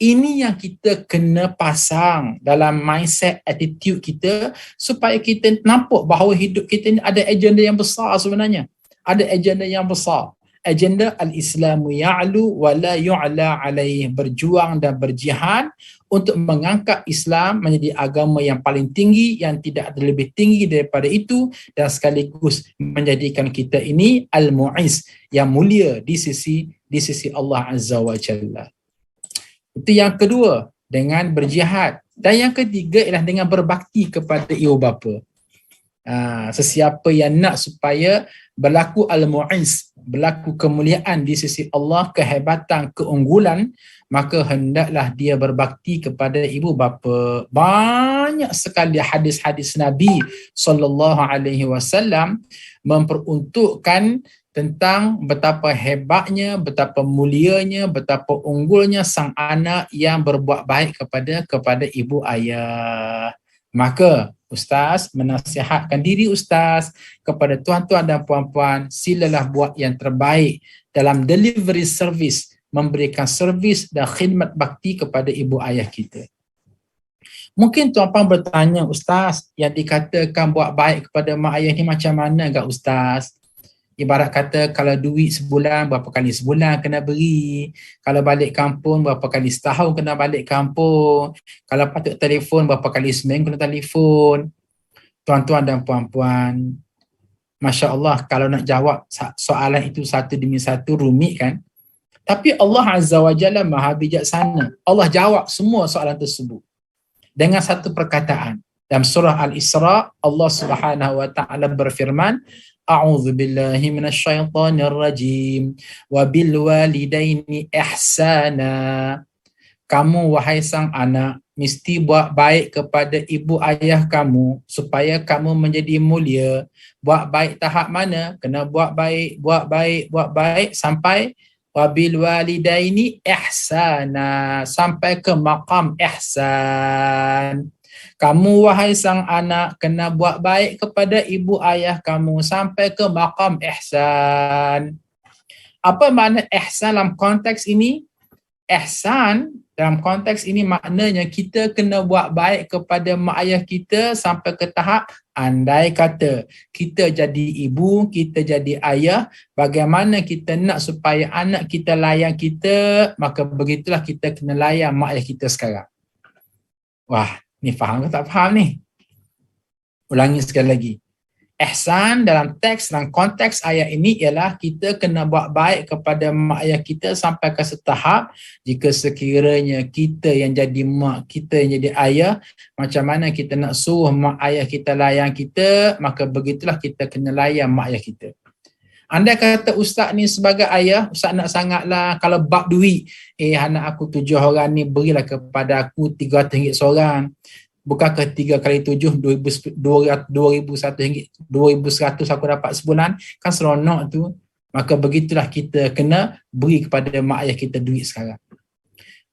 Ini yang kita kena pasang dalam mindset, attitude kita supaya kita nampak bahawa hidup kita ini ada agenda yang besar sebenarnya. Ada agenda yang besar. Agenda al-Islamu ya'lu wa la yu'la alaih, berjuang dan berjihad untuk mengangkat Islam menjadi agama yang paling tinggi, yang tidak ada lebih tinggi daripada itu, dan sekaligus menjadikan kita ini al-mu'iz, yang mulia di sisi Allah Azza wa Jalla. Itu yang kedua, dengan berjihad. Dan yang ketiga ialah dengan berbakti kepada ibu bapa. Sesiapa yang nak supaya berlaku al-mu'iz, berlaku kemuliaan di sisi Allah, kehebatan, keunggulan, maka hendaklah dia berbakti kepada ibu bapa. Banyak sekali hadis-hadis Nabi sallallahu alaihi wasallam memperuntukkan tentang betapa hebatnya, betapa mulianya, betapa unggulnya sang anak yang berbuat baik kepada ibu ayah. Maka Ustaz menasihatkan diri Ustaz kepada tuan-tuan dan puan-puan, silalah buat yang terbaik dalam delivery service, memberikan servis dan khidmat bakti kepada ibu ayah kita. Mungkin tuan-puan bertanya, Ustaz, yang dikatakan buat baik kepada mak ayah ni macam mana enggak Ustaz? Ibarat kata kalau duit sebulan, berapa kali sebulan kena beri. Kalau balik kampung, berapa kali setahun kena balik kampung. Kalau patut telefon, berapa kali seminggu kena telefon. Tuan-tuan dan puan-puan, Masya Allah, kalau nak jawab soalan itu satu demi satu, rumit kan? Tapi Allah Azza wa Jalla Maha Bijaksana. Allah jawab semua soalan tersebut dengan satu perkataan. Dalam surah Al-Isra, Allah Subhanahu wa taala berfirman, A'udzu billahi minasyaitonir rajim wa bil walidaini ihsana. Kamu wahai sang anak mesti buat baik kepada ibu ayah kamu supaya kamu menjadi mulia. Buat baik tahap mana? Kena buat baik sampai wabil walidaini ihsana, sampai ke maqam ihsan. Kamu wahai sang anak kena buat baik kepada ibu ayah kamu sampai ke maqam ihsan. Apa makna ihsan dalam konteks ini? Ihsan dalam konteks ini maknanya kita kena buat baik kepada mak ayah kita sampai ke tahap andai kata kita jadi ibu, kita jadi ayah, bagaimana kita nak supaya anak kita layan kita, maka begitulah kita kena layan mak ayah kita sekarang. Wah, ni faham ke tak faham ni? Ulangi sekali lagi. Ihsan dalam teks, dalam konteks ayat ini ialah kita kena buat baik kepada mak ayah kita sampai ke setahap jika sekiranya kita yang jadi mak, kita yang jadi ayah, macam mana kita nak suruh mak ayah kita layan kita, maka begitulah kita kena layan mak ayah kita. Anda kata ustaz ni sebagai ayah, ustaz nak sangatlah kalau bab duit, anak aku 7 orang ni berilah kepada aku RM300 seorang. Bukankah 3 kali 7 RM2,100 aku dapat sebulan? Kan seronok tu. Maka begitulah kita kena beri kepada mak ayah kita duit sekarang.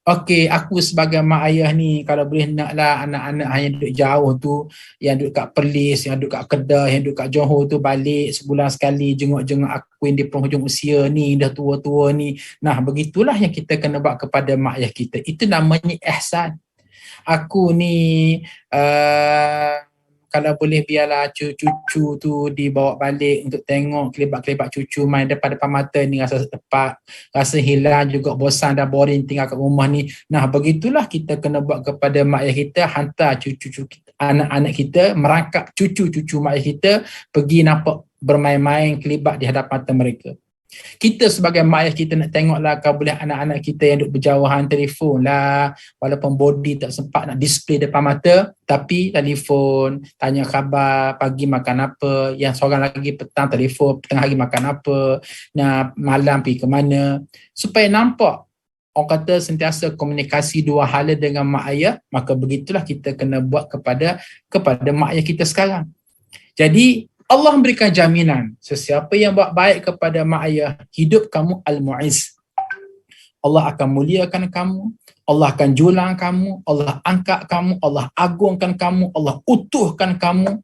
Okey, aku sebagai mak ayah ni kalau boleh naklah anak-anak yang duduk jauh tu, yang duduk kat Perlis, yang duduk kat Kedah, yang duduk kat Johor tu balik sebulan sekali jenguk-jenguk aku yang di penghujung usia ni, dah tua-tua ni. Nah, begitulah yang kita kena buat kepada mak ayah kita. Itu namanya ihsan. Aku ni kalau boleh biarlah cucu tu dibawa balik untuk tengok kelebat-kelebat cucu main depan-depan mata ni, rasa tepat, rasa hilang juga, bosan dan boring tinggal kat rumah ni. Nah, begitulah kita kena buat kepada mak ayah kita, hantar cucu-cucu kita, anak-anak kita, merangkap cucu-cucu mak ayah kita pergi nampak bermain-main kelebat di hadapan mata mereka. Kita sebagai mak ayah kita nak tengoklah kalau boleh anak-anak kita yang duduk berjauhan telefon lah, walaupun body tak sempat nak display depan mata, tapi telefon, tanya khabar, pagi makan apa, yang seorang lagi petang telefon, tengah hari makan apa, nah malam pergi ke mana, supaya nampak orang kata sentiasa komunikasi dua hala dengan mak ayah. Maka begitulah kita kena buat kepada mak ayah kita sekarang. Jadi Allah memberikan jaminan, sesiapa yang buat baik kepada mak ayah, hidup kamu al-mu'iz. Allah akan muliakan kamu, Allah akan julang kamu, Allah angkat kamu, Allah agungkan kamu, Allah utuhkan kamu,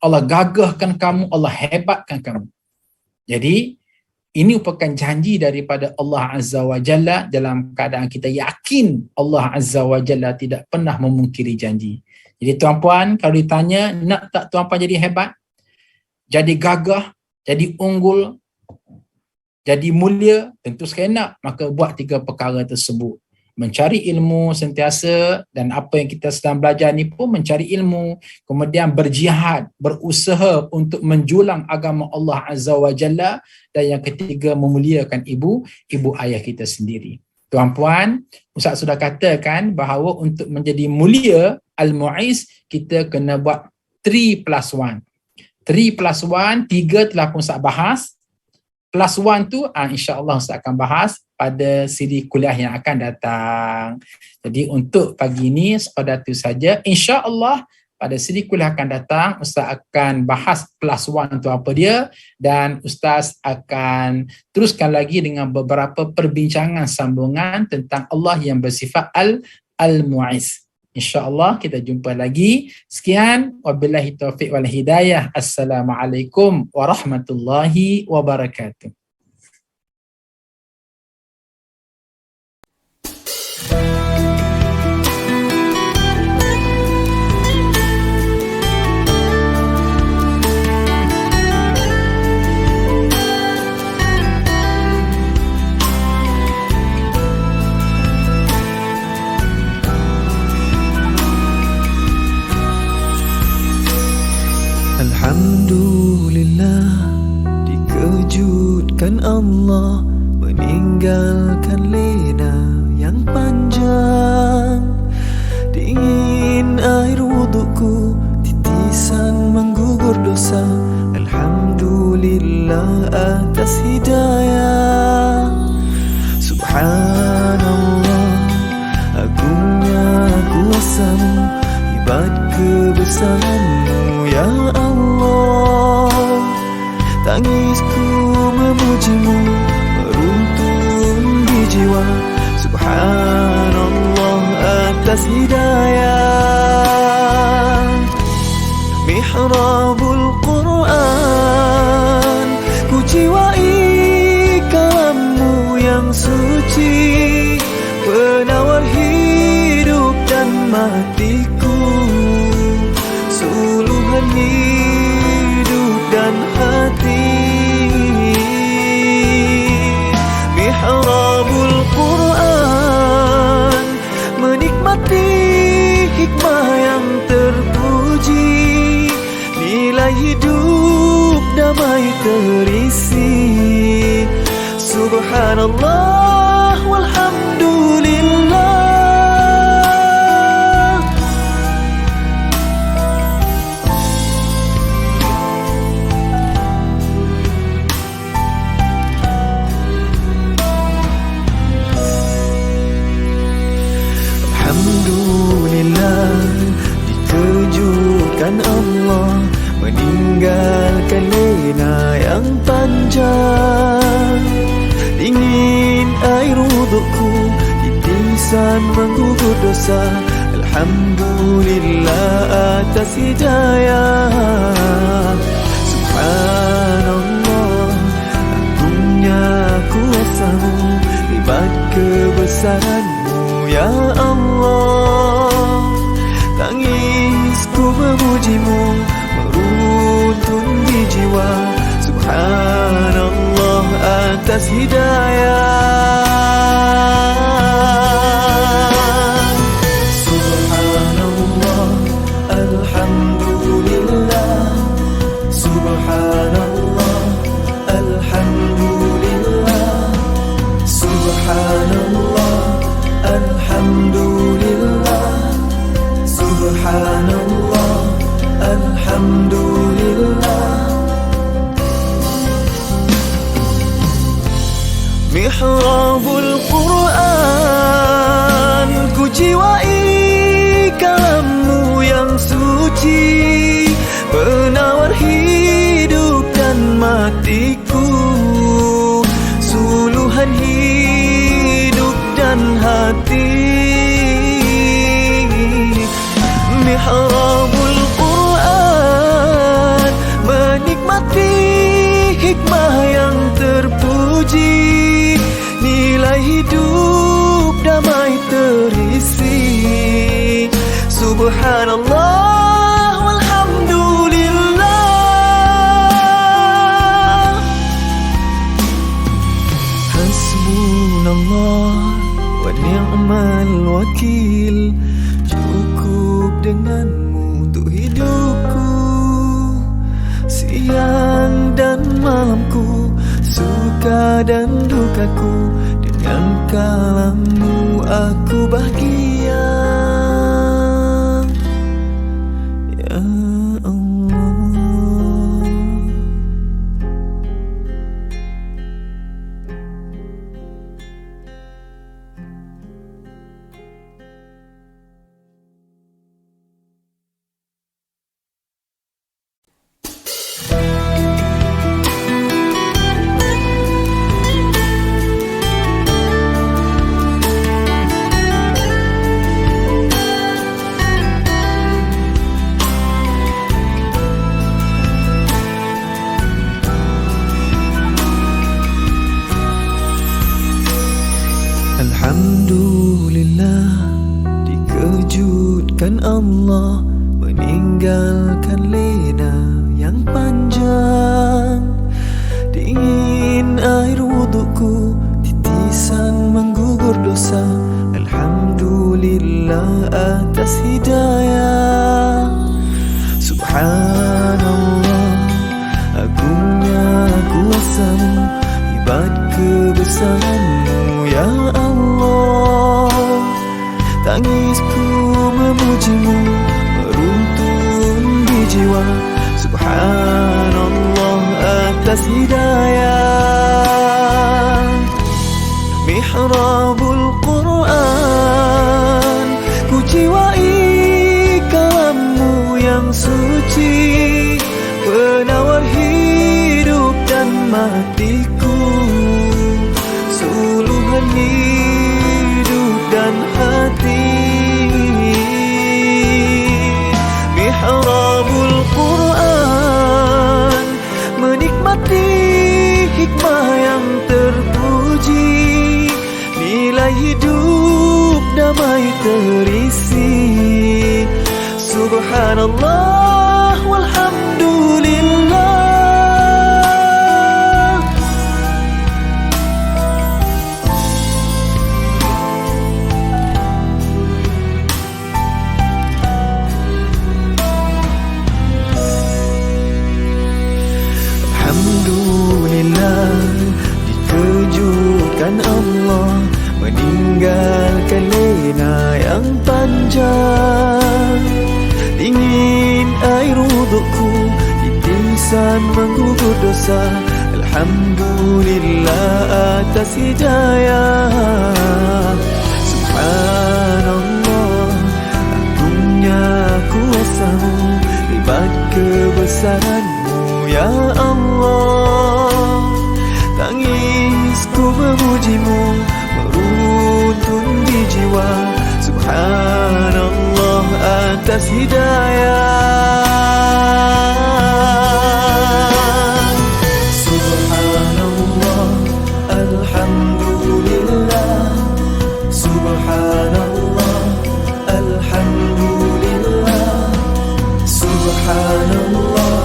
Allah gagahkan kamu, Allah hebatkan kamu. Jadi, ini merupakan janji daripada Allah Azza wa Jalla dalam keadaan kita yakin Allah Azza wa Jalla tidak pernah memungkiri janji. Jadi tuan-puan, kalau ditanya, nak tak tuan-puan jadi hebat? Jadi gagah, jadi unggul, jadi mulia? Tentu sekali nak. Maka buat 3 perkara tersebut. Mencari ilmu sentiasa, dan apa yang kita sedang belajar ni pun mencari ilmu. Kemudian berjihad, berusaha untuk menjulang agama Allah Azza wa Jalla. Dan yang ketiga, memuliakan ibu ayah kita sendiri. Tuan-puan, Ustaz sudah katakan bahawa untuk menjadi mulia al-mu'iz, kita kena buat 3+1. 3+1, 3 telah pun Ustaz bahas. +1 tu insya-Allah Ustaz akan bahas pada siri kuliah yang akan datang. Jadi untuk pagi ini sekadar itu saja. Insya-Allah pada siri kuliah akan datang Ustaz akan bahas +1 tu apa dia, dan Ustaz akan teruskan lagi dengan beberapa perbincangan sambungan tentang Allah yang bersifat al-mu'iz. InsyaAllah kita jumpa lagi. Sekian, wabillahi taufiq wal hidayah. Assalamualaikum warahmatullahi wabarakatuh. Alhamdulillah, dikejutkan Allah meninggalkan lena yang panjang. Dingin air wudukku, titisan menggugur dosa. Alhamdulillah atas hidayah. Subhanallah, agungnya kuasamu, hebat kebesaranmu ya Allah. Tangisku memujimu, meruntun di jiwa. Subhanallah atas hidayah. Mihrabul Quran, ku jiwai kalammu yang suci, penawar hidup dan matiku, suluhan hidup dan hati. Mihrabul Quran, menikmati hikmah yang terpuji, nilai hidup damai terisi. Subhanallah walhamdulillah. Alhamdulillah, dikejutkan Allah meninggalkan lena yang panjang. Dingin air wudukku, titisan menggugur dosa. Alhamdulillah atas hidayah. Subhanallah, agungnya kuasamu, hebat kebesaranmu ya Allah. Tangisku memujimu, meruntun di jiwa. Subhanallah atas hidayah. Subhanallah, alhamdulillah. Subhanallah, alhamdulillah. Subhanallah, alhamdulillah. Subhanallah, alhamdulillah. Mihrabul Quran, ku jiwai kalammu yang suci, penawar hidup dan matiku, suluhan hidup dan hati. Mihrabul Quran, menikmati hikmah yang terpuji, nilai hidup damai terisi. Subhanallah walhamdulillah. Hasbunallah wa ni'mal wakil, cukup denganmu untuk hidupku. Siang dan malamku, suka dan dukaku, dengan kalammu aku bahagia. Ya Allah. Alhamdulillah, dikejutkan Allah meninggalkan lena yang panjang. Dingin air wudukku, titisan menggugur dosa. Alhamdulillah atas hidayah. Subhanallah, agungnya kuasa-Mu, hebat kebesaran-Mu ya Allah. Tangisku memuji-Mu, meruntun di jiwa. Subhanallah atas hidayah. Mihrabul Quran, ku jiwai kalam-Mu yang suci, penawar hidup dan matiku, suluhan hidup dan hati. Mihrabul Quran, menikmati hikmah yang terpuji, nilai hidup damai terisi. Subhanallah walhamdulillah. Alhamdulillah, dikejutkan Allah meninggalkan lena yang panjang. Dingin air wudukku, titisan menggugur dosa. Alhamdulillah atas hidayah. Subhanallah, agungnya kuasa-Mu, hebat kebesaran-Mu ya Allah. Tangisku memuji-Mu, meruntun di jiwa. Subhanallah atas hidayah. Subhanallah, alhamdulillah. Subhanallah, alhamdulillah. Subhanallah,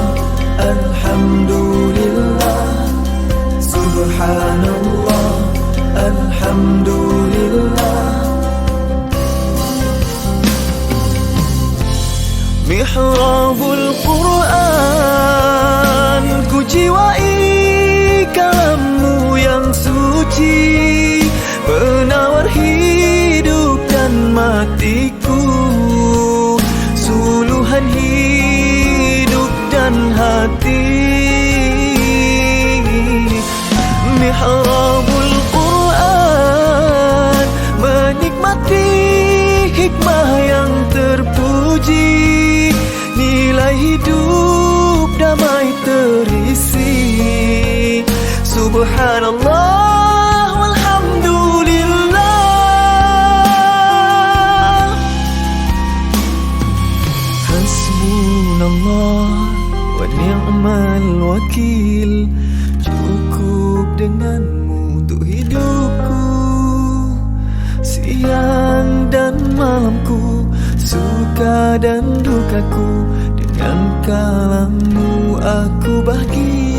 alhamdulillah. Subhanallah, alhamdulillah. Mihrabul Quran, ku jiwai kalam-Mu yang suci, penawar hidup dan matiku, suluhan hidup dan hati. Mihrabul Quran, menikmati hikmah yang terpuji, nilai hidup damai terisi. Subhanallah walhamdulillah. Hasbunallah wa ni'mal wakil, cukup dengan-Mu untuk hidupku. Siang dan malamku, suka dan dukaku, dengan kalam-Mu aku bahagia.